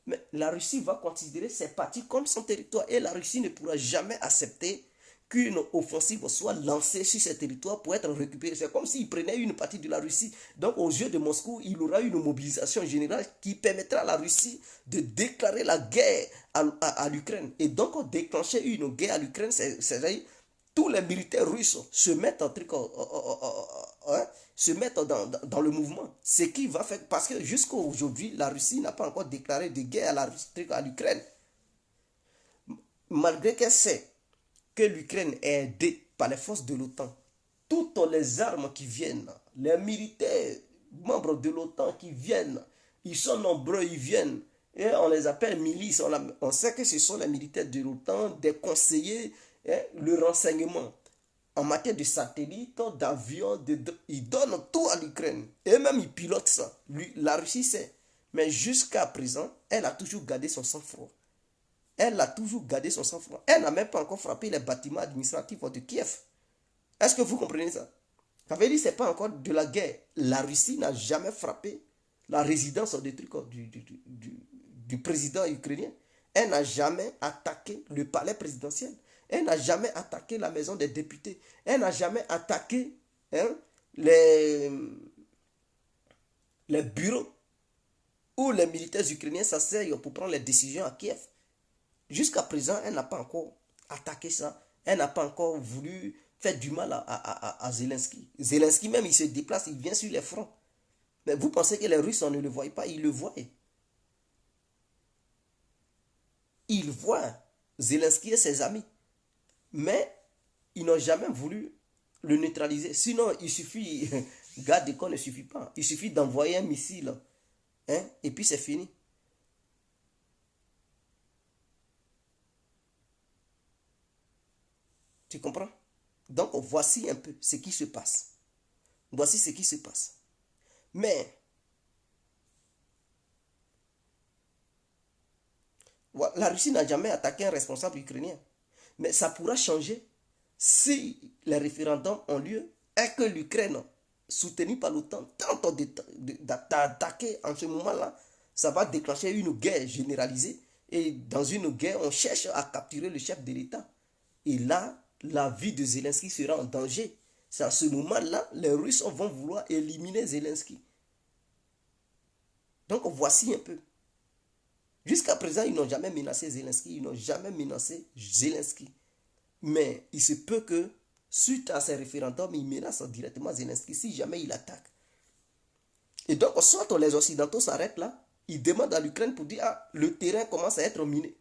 mais la Russie va considérer ces parties comme son territoire et la Russie ne pourra jamais accepter qu'une offensive soit lancée sur ces territoires pour être récupérée. C'est comme s'il prenait une partie de la Russie. Donc aux yeux de Moscou, il y aura une mobilisation générale qui permettra à la Russie de déclarer la guerre à l'Ukraine. Et donc déclencher une guerre à l'Ukraine, c'est-à-dire tous les militaires russes se mettent en truc, se mettent dans le mouvement. Ce qui va faire, parce que jusqu'à aujourd'hui, la Russie n'a pas encore déclaré de guerre à l'Ukraine. Malgré qu'elle sait que l'Ukraine est aidée par les forces de l'OTAN, toutes les armes qui viennent, les militaires, membres de l'OTAN qui viennent, ils sont nombreux, ils viennent, et on les appelle milices, on sait que ce sont les militaires de l'OTAN, des conseillers, le renseignement en matière de satellites, d'avions, ils donnent tout à l'Ukraine. Et même ils pilotent ça. La Russie sait. Mais jusqu'à présent, elle a toujours gardé son sang-froid. Elle a toujours gardé son sang-froid. Elle n'a même pas encore frappé les bâtiments administratifs de Kiev. Est-ce que vous comprenez ça? Ça veut dire que ce n'est pas encore de la guerre. La Russie n'a jamais frappé la résidence du président ukrainien. Elle n'a jamais attaqué le palais présidentiel. Elle n'a jamais attaqué la maison des députés. Elle n'a jamais attaqué les bureaux où les militaires ukrainiens s'asseyent pour prendre les décisions à Kiev. Jusqu'à présent, elle n'a pas encore attaqué ça. Elle n'a pas encore voulu faire du mal à Zelensky. Zelensky même, il se déplace, il vient sur les fronts. Mais vous pensez que les Russes, on ne le voit pas? Ils le voient. Ils voient Zelensky et ses amis. Mais ils n'ont jamais voulu le neutraliser. Sinon, il suffit, garde d'école ne suffit pas. Il suffit d'envoyer un missile. Et puis c'est fini. Tu comprends? Donc voici un peu ce qui se passe. Voici ce qui se passe. Mais la Russie n'a jamais attaqué un responsable ukrainien. Mais ça pourra changer si les référendums ont lieu et que l'Ukraine, soutenue par l'OTAN, tente d'attaquer en ce moment-là. Ça va déclencher une guerre généralisée. Et dans une guerre, on cherche à capturer le chef de l'État. Et là, la vie de Zelensky sera en danger. C'est à ce moment-là, les Russes vont vouloir éliminer Zelensky. Donc voici un peu. Jusqu'à présent, ils n'ont jamais menacé Zelensky, ils n'ont jamais menacé Zelensky. Mais il se peut que, suite à ces référendums, ils menacent directement Zelensky si jamais il attaque. Et donc, soit les Occidentaux s'arrêtent là, ils demandent à l'Ukraine pour dire, ah, le terrain commence à être miné.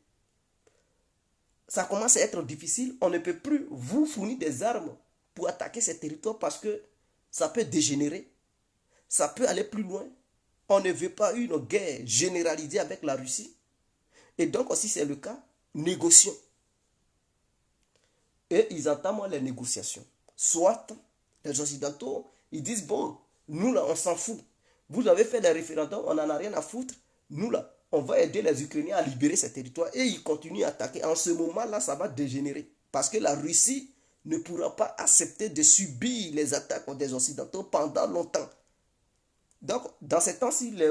Ça commence à être difficile, on ne peut plus vous fournir des armes pour attaquer ces territoires parce que ça peut dégénérer, ça peut aller plus loin. On ne veut pas une guerre généralisée avec la Russie. Et donc, si c'est le cas, négocions. Et ils entament les négociations. Soit les Occidentaux, ils disent, bon, nous là, on s'en fout. Vous avez fait des référendums, on n'en a rien à foutre. Nous là, on va aider les Ukrainiens à libérer ces territoires. Et ils continuent à attaquer. En ce moment-là, ça va dégénérer. Parce que la Russie ne pourra pas accepter de subir les attaques des Occidentaux pendant longtemps. Donc, dans ces temps-ci, les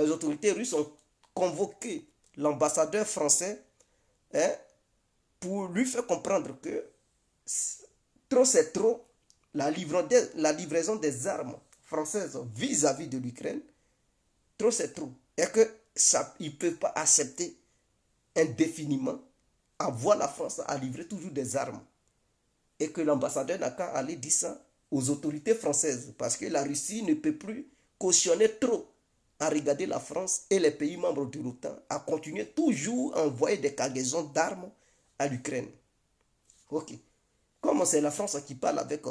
autorités russes ont convoqué l'ambassadeur français pour lui faire comprendre que trop c'est trop, la livraison des armes françaises vis-à-vis de l'Ukraine, trop c'est trop. Et qu'ils ne peuvent pas accepter indéfiniment à voir la France à livrer toujours des armes. et que l'ambassadeur n'a qu'à aller dire ça aux autorités françaises. Parce que la Russie ne peut plus cautionner trop à regarder la France et les pays membres de l'OTAN à continuer toujours à envoyer des cargaisons d'armes à l'Ukraine. Ok. Comme c'est la France qui parle avec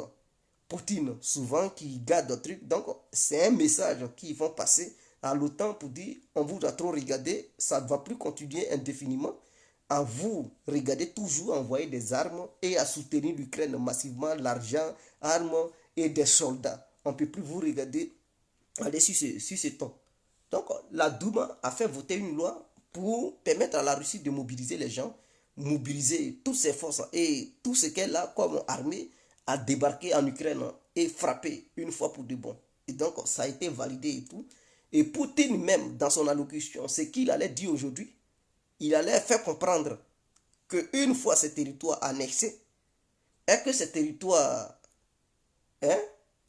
Poutine, souvent qui garde des trucs, donc c'est un message qu'ils vont passer à l'OTAN pour dire on vous a trop regardé, ça ne va plus continuer indéfiniment. À vous regarder toujours envoyer des armes et à soutenir l'Ukraine massivement, l'argent, armes et des soldats. On ne peut plus vous regarder aller sur ce ton. Donc la Douma a fait voter une loi pour permettre à la Russie de mobiliser les gens, mobiliser toutes ses forces et tout ce qu'elle a comme armée à débarquer en Ukraine et frapper une fois pour de bon. Et donc ça a été validé et tout. Et Poutine même, dans son allocution, ce qu'il allait dire aujourd'hui, il allait faire comprendre qu'une fois ces territoires annexés, et que ces territoires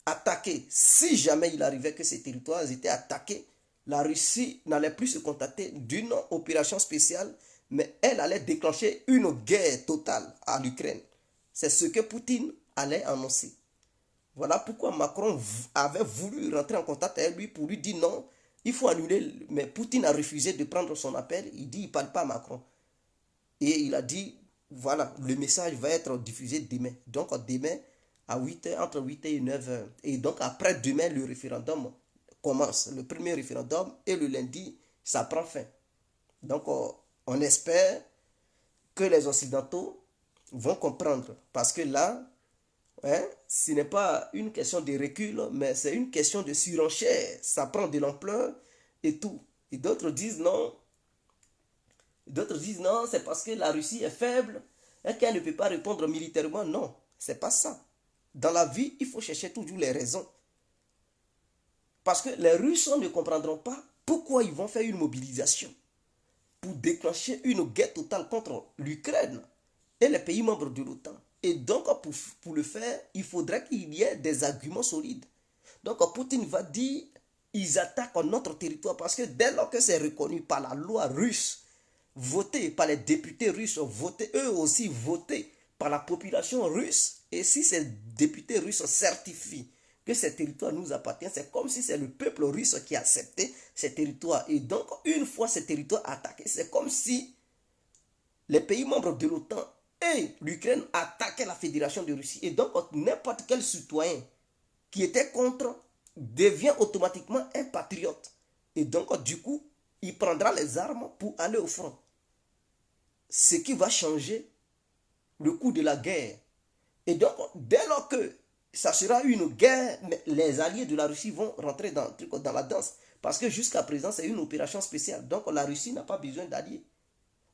attaqués, si jamais il arrivait que ces territoires étaient attaqués, la Russie n'allait plus se contenter d'une opération spéciale, mais elle allait déclencher une guerre totale à l'Ukraine. C'est ce que Poutine allait annoncer. Voilà pourquoi Macron avait voulu rentrer en contact avec lui pour lui dire non, il faut annuler. Mais Poutine a refusé de prendre son appel. Il dit il ne parle pas à Macron. Et il a dit, voilà, le message va être diffusé demain. Donc demain, à 8h, entre 8h et 9h. Et donc après demain, le référendum commence. Le premier référendum et le lundi, ça prend fin. Donc on espère que les Occidentaux vont comprendre. Parce que là, ce n'est pas une question de recul, mais c'est une question de surenchère. Ça prend de l'ampleur et tout. Et d'autres disent non. D'autres disent non, c'est parce que la Russie est faible et qu'elle ne peut pas répondre militairement. Non, c'est pas ça. Dans la vie, il faut chercher toujours les raisons. Parce que les Russes ne comprendront pas pourquoi ils vont faire une mobilisation pour déclencher une guerre totale contre l'Ukraine et les pays membres de l'OTAN. Et donc, pour le faire, il faudrait qu'il y ait des arguments solides. Donc, Poutine va dire, ils attaquent notre territoire parce que dès lors que c'est reconnu par la loi russe, voté par les députés russes, voté, eux aussi votés par la population russe, et si ces députés russes certifient que ces territoires nous appartiennent, c'est comme si c'est le peuple russe qui a accepté ces territoires. Et donc, une fois ces territoires attaqués, c'est comme si les pays membres de l'OTAN et l'Ukraine attaquaient la Fédération de Russie. Et donc, n'importe quel citoyen qui était contre devient automatiquement un patriote. Et donc, du coup, il prendra les armes pour aller au front. Ce qui va changer le cours de la guerre. Et donc, dès lors que ça sera une guerre, les alliés de la Russie vont rentrer dans la danse. Parce que jusqu'à présent, c'est une opération spéciale. Donc, la Russie n'a pas besoin d'alliés.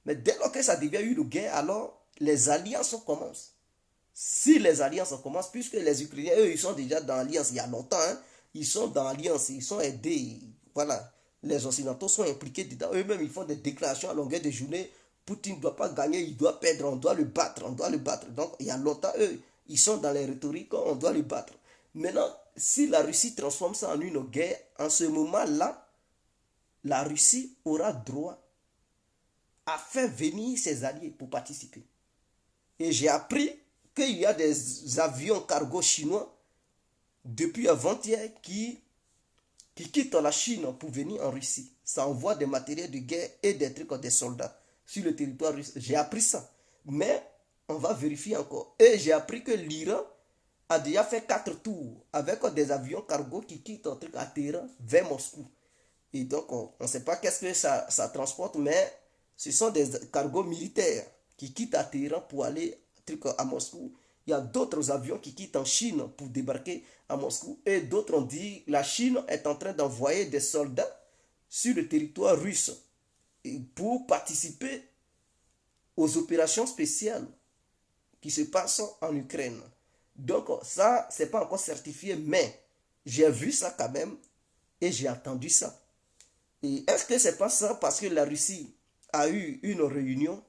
Mais dès lors que ça devient une guerre, alors les alliances commencent. Si les alliances commencent, puisque les Ukrainiens, eux, ils sont déjà dans l'alliance il y a longtemps, ils sont dans l'alliance, ils sont aidés, voilà. Les Occidentaux sont impliqués dedans, eux-mêmes, ils font des déclarations à longueur de journée. Poutine ne doit pas gagner, il doit perdre, on doit le battre, on doit le battre. Donc, il y a longtemps, eux, ils sont dans les rhétoriques, on doit le battre. Maintenant, si la Russie transforme ça en une guerre, en ce moment-là, la Russie aura droit à faire venir ses alliés pour participer. Et j'ai appris qu'il y a des avions cargo chinois depuis avant-hier qui quittent la Chine pour venir en Russie. Ça envoie des matériels de guerre et des trucs des soldats sur le territoire russe. J'ai appris ça. Mais on va vérifier encore. Et j'ai appris que l'Iran a déjà fait 4 tours avec des avions cargo qui quittent à Téhéran vers Moscou. Et donc on ne sait pas qu'est-ce que ça transporte, mais ce sont des cargos militaires qui quittent à Téhéran pour aller à Moscou. Il y a d'autres avions qui quittent en Chine pour débarquer à Moscou. Et d'autres ont dit que la Chine est en train d'envoyer des soldats sur le territoire russe pour participer aux opérations spéciales qui se passent en Ukraine. Donc ça, ce n'est pas encore certifié, mais j'ai vu ça quand même et j'ai entendu ça. Et est-ce que ce n'est pas ça parce que la Russie a eu une réunion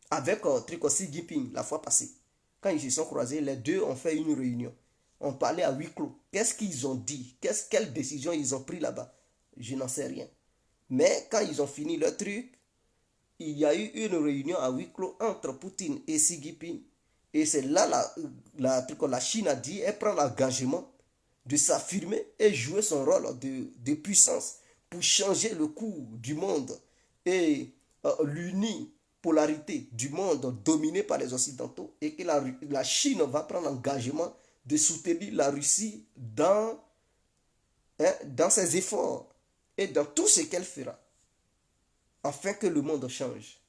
avec Xi Jinping la fois passée? Quand ils se sont croisés, les deux ont fait une réunion. On parlait à huis clos. Qu'est-ce qu'ils ont dit? Quelle décision ils ont pris là-bas? Je n'en sais rien. Mais quand ils ont fini leur truc, il y a eu une réunion à huis clos entre Poutine et Xi Jinping. Et c'est là la Chine a dit, elle prend l'engagement de s'affirmer et jouer son rôle de puissance pour changer le cours du monde et l'unipolarité du monde dominé par les Occidentaux, et que la Chine va prendre l'engagement de soutenir la Russie dans ses efforts et dans tout ce qu'elle fera, afin que le monde change,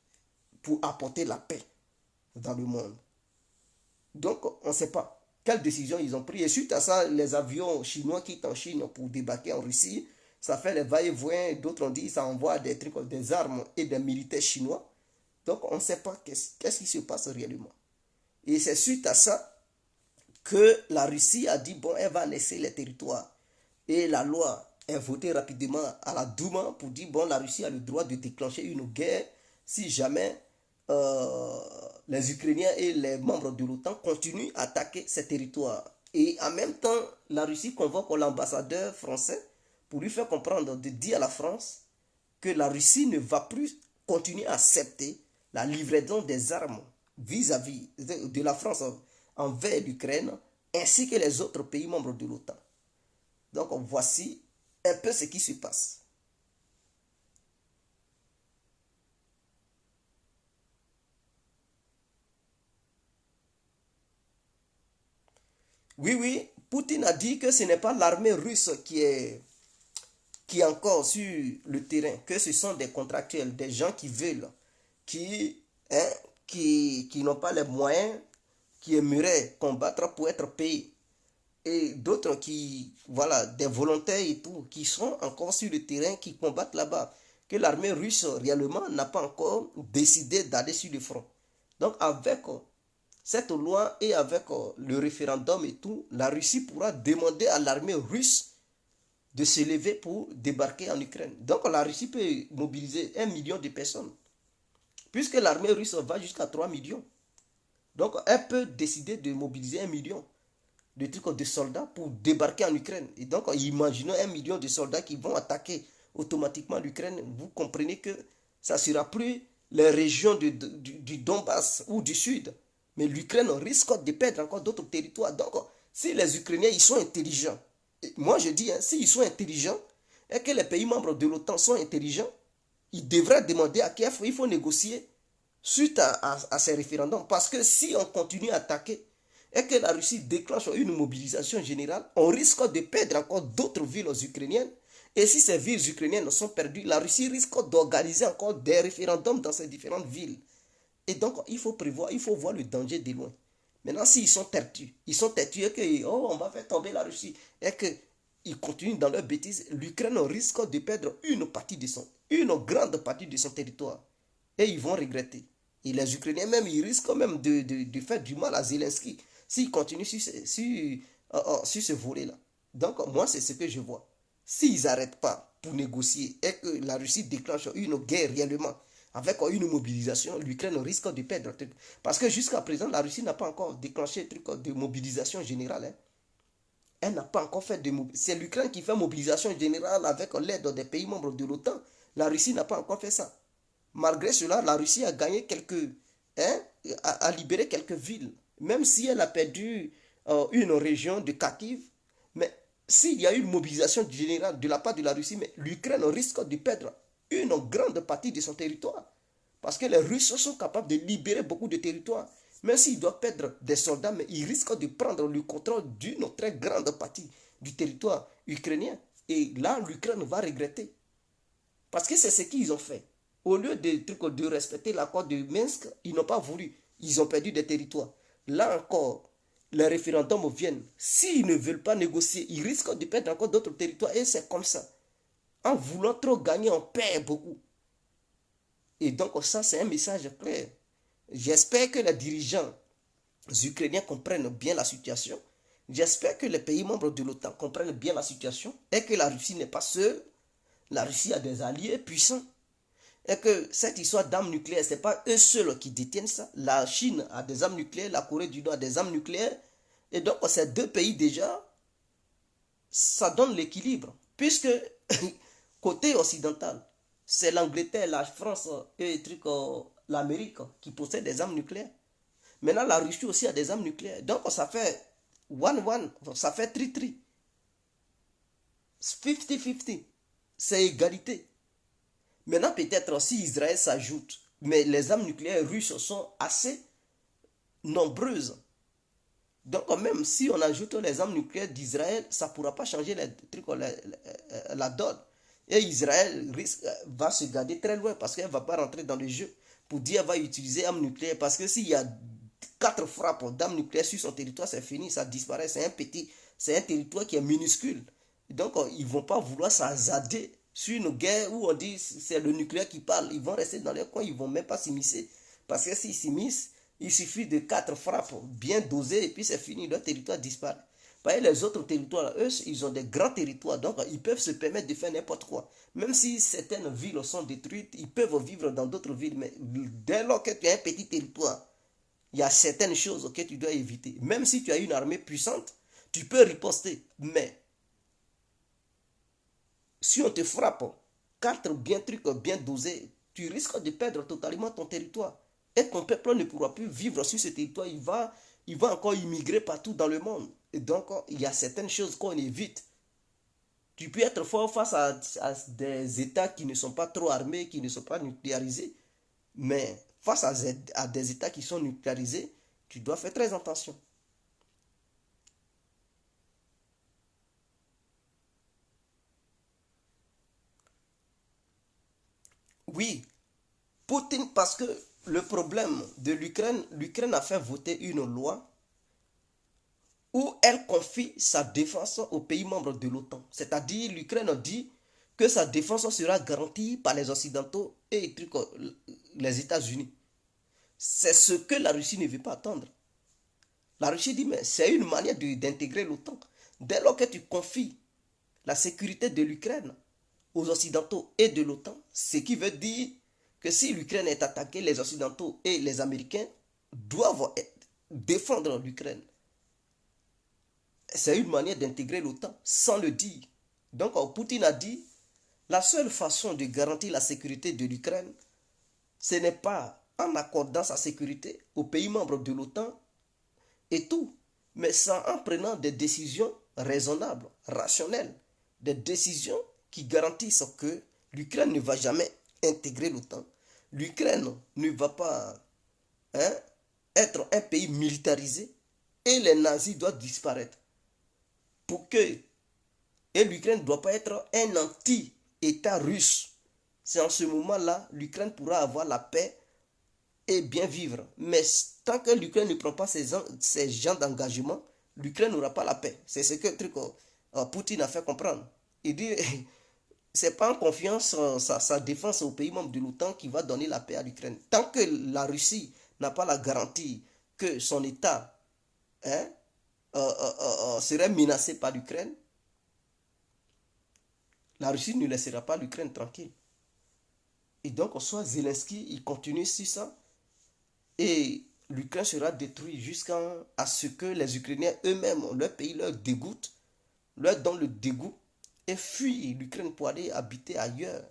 pour apporter la paix dans le monde. Donc, on ne sait pas quelle décision ils ont pris. Et suite à ça, les avions chinois quittent en Chine pour débarquer en Russie. Ça fait les va-et-vient. D'autres ont dit que ça envoie des trucs, des armes et des militaires chinois. Donc, on ne sait pas qu'est-ce qui se passe réellement. Et c'est suite à ça que la Russie a dit, bon, elle va laisser les territoires. Et la loi est votée rapidement à la Douma pour dire, bon, la Russie a le droit de déclencher une guerre si jamais les Ukrainiens et les membres de l'OTAN continuent à attaquer ces territoires. Et en même temps, la Russie convoque l'ambassadeur français pour lui faire comprendre, de dire à la France que la Russie ne va plus continuer à accepter la livraison des armes vis-à-vis de la France envers l'Ukraine, ainsi que les autres pays membres de l'OTAN. Donc voici un peu ce qui se passe. Oui, oui, Poutine a dit que ce n'est pas l'armée russe qui est encore sur le terrain, que ce sont des contractuels, des gens qui veulent, qui, hein, qui n'ont pas les moyens, qui aimeraient combattre pour être payés. Et d'autres qui, voilà, des volontaires et tout, qui sont encore sur le terrain, qui combattent là-bas. Que l'armée russe réellement n'a pas encore décidé d'aller sur le front. Donc avec cette loi et avec le référendum et tout, la Russie pourra demander à l'armée russe de se lever pour débarquer en Ukraine. Donc la Russie peut mobiliser 1 million de personnes, puisque l'armée russe va jusqu'à 3 millions. Donc elle peut décider de mobiliser 1 million de soldats pour débarquer en Ukraine. Et donc imaginons 1 million de soldats qui vont attaquer automatiquement l'Ukraine. Vous comprenez que ça ne sera plus les régions du Donbass ou du Sud, mais l'Ukraine risque de perdre encore d'autres territoires. Donc si les Ukrainiens ils sont intelligents, moi je dis, s'ils sont intelligents et que les pays membres de l'OTAN sont intelligents, ils devraient demander à Kiev, il faut négocier suite à ces référendums. Parce que si on continue à attaquer et que la Russie déclenche une mobilisation générale, on risque de perdre encore d'autres villes ukrainiennes. Et si ces villes ukrainiennes sont perdues, la Russie risque d'organiser encore des référendums dans ces différentes villes. Et donc, il faut prévoir, il faut voir le danger de loin. Maintenant, s'ils sont têtus et que, oh, on va faire tomber la Russie, et qu'ils continuent dans leur bêtise, l'Ukraine risque de perdre une grande partie de son territoire. Et ils vont regretter. Et les Ukrainiens même, ils risquent même de faire du mal à Zelensky s'ils continuent sur ce volet-là. Donc, moi, c'est ce que je vois. S'ils n'arrêtent pas pour négocier et que la Russie déclenche une guerre réellement, avec une mobilisation, l'Ukraine risque de perdre. Parce que jusqu'à présent, la Russie n'a pas encore déclenché un truc de mobilisation générale. Hein. Elle n'a pas encore fait de mobilisation. C'est l'Ukraine qui fait mobilisation générale avec l'aide des pays membres de l'OTAN. La Russie n'a pas encore fait ça. Malgré cela, la Russie a gagné a libéré quelques villes. Même si elle a perdu une région de Kharkiv. Mais s'il y a une mobilisation générale de la part de la Russie, mais l'Ukraine risque de perdre une grande partie de son territoire. Parce que les Russes sont capables de libérer beaucoup de territoires. Même s'ils doivent perdre des soldats, mais ils risquent de prendre le contrôle d'une très grande partie du territoire ukrainien. Et là, l'Ukraine va regretter. Parce que c'est ce qu'ils ont fait. Au lieu de respecter l'accord de Minsk, ils n'ont pas voulu. Ils ont perdu des territoires. Là encore, les référendums viennent. S'ils ne veulent pas négocier, ils risquent de perdre encore d'autres territoires. Et c'est comme ça. En voulant trop gagner, on perd beaucoup. Et donc ça, c'est un message clair. J'espère que les dirigeants ukrainiens comprennent bien la situation. J'espère que les pays membres de l'OTAN comprennent bien la situation et que la Russie n'est pas seule. La Russie a des alliés puissants. Et que cette histoire d'armes nucléaires, ce n'est pas eux seuls qui détiennent ça. La Chine a des armes nucléaires, la Corée du Nord a des armes nucléaires. Et donc ces deux pays déjà, ça donne l'équilibre. Puisque côté occidental, c'est l'Angleterre, la France et l'Amérique qui possèdent des armes nucléaires. Maintenant, la Russie aussi a des armes nucléaires. Donc, ça fait 1-1, ça fait 3-3. 50-50. C'est égalité. Maintenant, peut-être si Israël s'ajoute, mais les armes nucléaires russes sont assez nombreuses. Donc, même si on ajoute les armes nucléaires d'Israël, ça ne pourra pas changer les trucs, la donne. Et Israël va se garder très loin parce qu'elle ne va pas rentrer dans le jeu pour dire qu'elle va utiliser armes nucléaires. Parce que s'il y a 4 frappes d'armes nucléaires sur son territoire, c'est fini, ça disparaît. C'est un territoire qui est minuscule. Donc, ils ne vont pas vouloir s'hasarder sur une guerre où on dit c'est le nucléaire qui parle. Ils vont rester dans leur coin, ils ne vont même pas s'immiscer. Parce que s'ils s'immiscent, il suffit de 4 frappes bien dosées et puis c'est fini, leur territoire disparaît. Parce les autres territoires, eux, ils ont des grands territoires, donc ils peuvent se permettre de faire n'importe quoi. Même si certaines villes sont détruites, ils peuvent vivre dans d'autres villes. Mais dès lors que tu as un petit territoire, il y a certaines choses que tu dois éviter. Même si tu as une armée puissante, tu peux riposter. Mais si on te frappe, 4 trucs bien dosés, tu risques de perdre totalement ton territoire. Et ton peuple ne pourra plus vivre sur ce territoire. Il va encore immigrer partout dans le monde. Et donc, il y a certaines choses qu'on évite. Tu peux être fort face à des États qui ne sont pas trop armés, qui ne sont pas nucléarisés. Mais face à des États qui sont nucléarisés, tu dois faire très attention. Oui, Poutine, parce que le problème de l'Ukraine a fait voter une loi où elle confie sa défense aux pays membres de l'OTAN. C'est-à-dire, l'Ukraine dit que sa défense sera garantie par les Occidentaux et les États-Unis. C'est ce que la Russie ne veut pas attendre. La Russie dit, mais c'est une manière d'intégrer l'OTAN. Dès lors que tu confies la sécurité de l'Ukraine aux Occidentaux et de l'OTAN, ce qui veut dire que si l'Ukraine est attaquée, les Occidentaux et les Américains doivent défendre l'Ukraine. C'est une manière d'intégrer l'OTAN sans le dire. Donc, Poutine a dit, la seule façon de garantir la sécurité de l'Ukraine, ce n'est pas en accordant sa sécurité aux pays membres de l'OTAN et tout, mais en prenant des décisions raisonnables, rationnelles, des décisions qui garantissent que l'Ukraine ne va jamais intégrer l'OTAN. L'Ukraine ne va pas être un pays militarisé et les nazis doivent disparaître. Pour que et l'Ukraine ne doit pas être un anti-État russe. C'est en ce moment-là l'Ukraine pourra avoir la paix et bien vivre. Mais tant que l'Ukraine ne prend pas ces gens d'engagement, l'Ukraine n'aura pas la paix. C'est ce que Poutine a fait comprendre. Il dit, c'est pas en confiance sa défense aux pays membres de l'OTAN qui va donner la paix à l'Ukraine. Tant que la Russie n'a pas la garantie que son État serait menacé par l'Ukraine, la Russie ne laissera pas l'Ukraine tranquille. Et donc, soit Zelensky, il continue sur ça, et l'Ukraine sera détruite jusqu'à ce que les Ukrainiens eux-mêmes, leur pays leur dégoûte, leur donne le dégoût, et fuient l'Ukraine pour aller habiter ailleurs.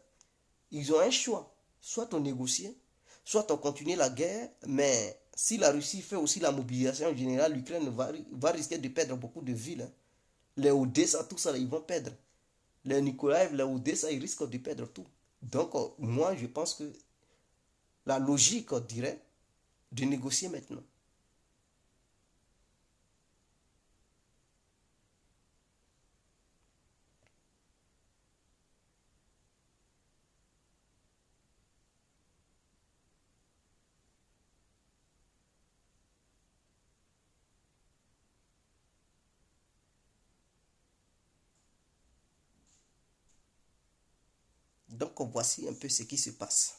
Ils ont un choix. Soit on négocie, soit on continue la guerre, mais si la Russie fait aussi la mobilisation générale, l'Ukraine va risquer de perdre beaucoup de villes. Les Odessa, tout ça, ils vont perdre. Les Nikolaev, les Odessa, ils risquent de perdre tout. Donc, moi, je pense que la logique dirait de négocier maintenant. Donc, voici un peu ce qui se passe.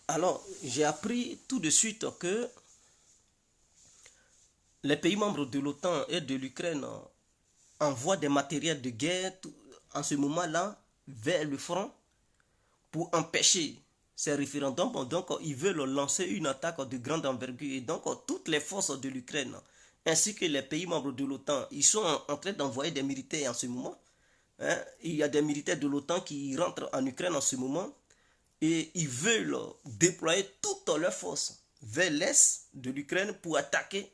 Alors, j'ai appris tout de suite que les pays membres de l'OTAN et de l'Ukraine envoient des matériels de guerre en ce moment-là vers le front pour empêcher ces référendums. Donc, ils veulent lancer une attaque de grande envergure. Et donc, toutes les forces de l'Ukraine, ainsi que les pays membres de l'OTAN, ils sont en train d'envoyer des militaires en ce moment. Il y a des militaires de l'OTAN qui rentrent en Ukraine en ce moment et ils veulent déployer toutes leurs forces vers l'est de l'Ukraine pour attaquer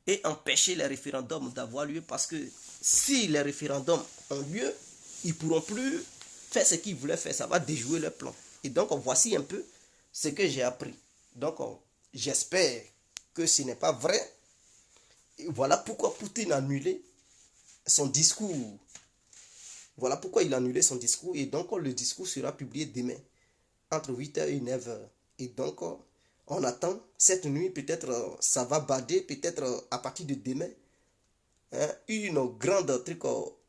et empêcher les référendums d'avoir lieu, parce que si les référendums ont lieu, ils ne pourront plus faire ce qu'ils voulaient faire, ça va déjouer leur plan. Et donc voici un peu ce que j'ai appris. Donc j'espère que ce n'est pas vrai. Et voilà pourquoi Poutine a annulé son discours. Voilà pourquoi il a annulé son discours. Et donc le discours sera publié demain, entre 8h et 9h. Et donc on attend cette nuit, peut-être ça va bader, peut-être à partir de demain, hein, une grande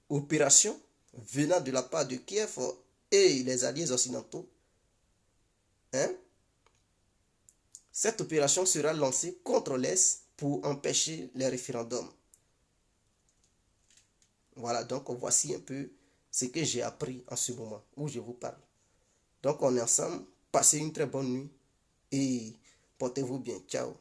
opération venant de la part de Kiev et les alliés occidentaux. Hein. Cette opération sera lancée contre l'Est pour empêcher les référendums. Voilà, donc voici un peu ce que j'ai appris en ce moment où je vous parle. Donc on est ensemble, passez une très bonne nuit et portez-vous bien. Ciao.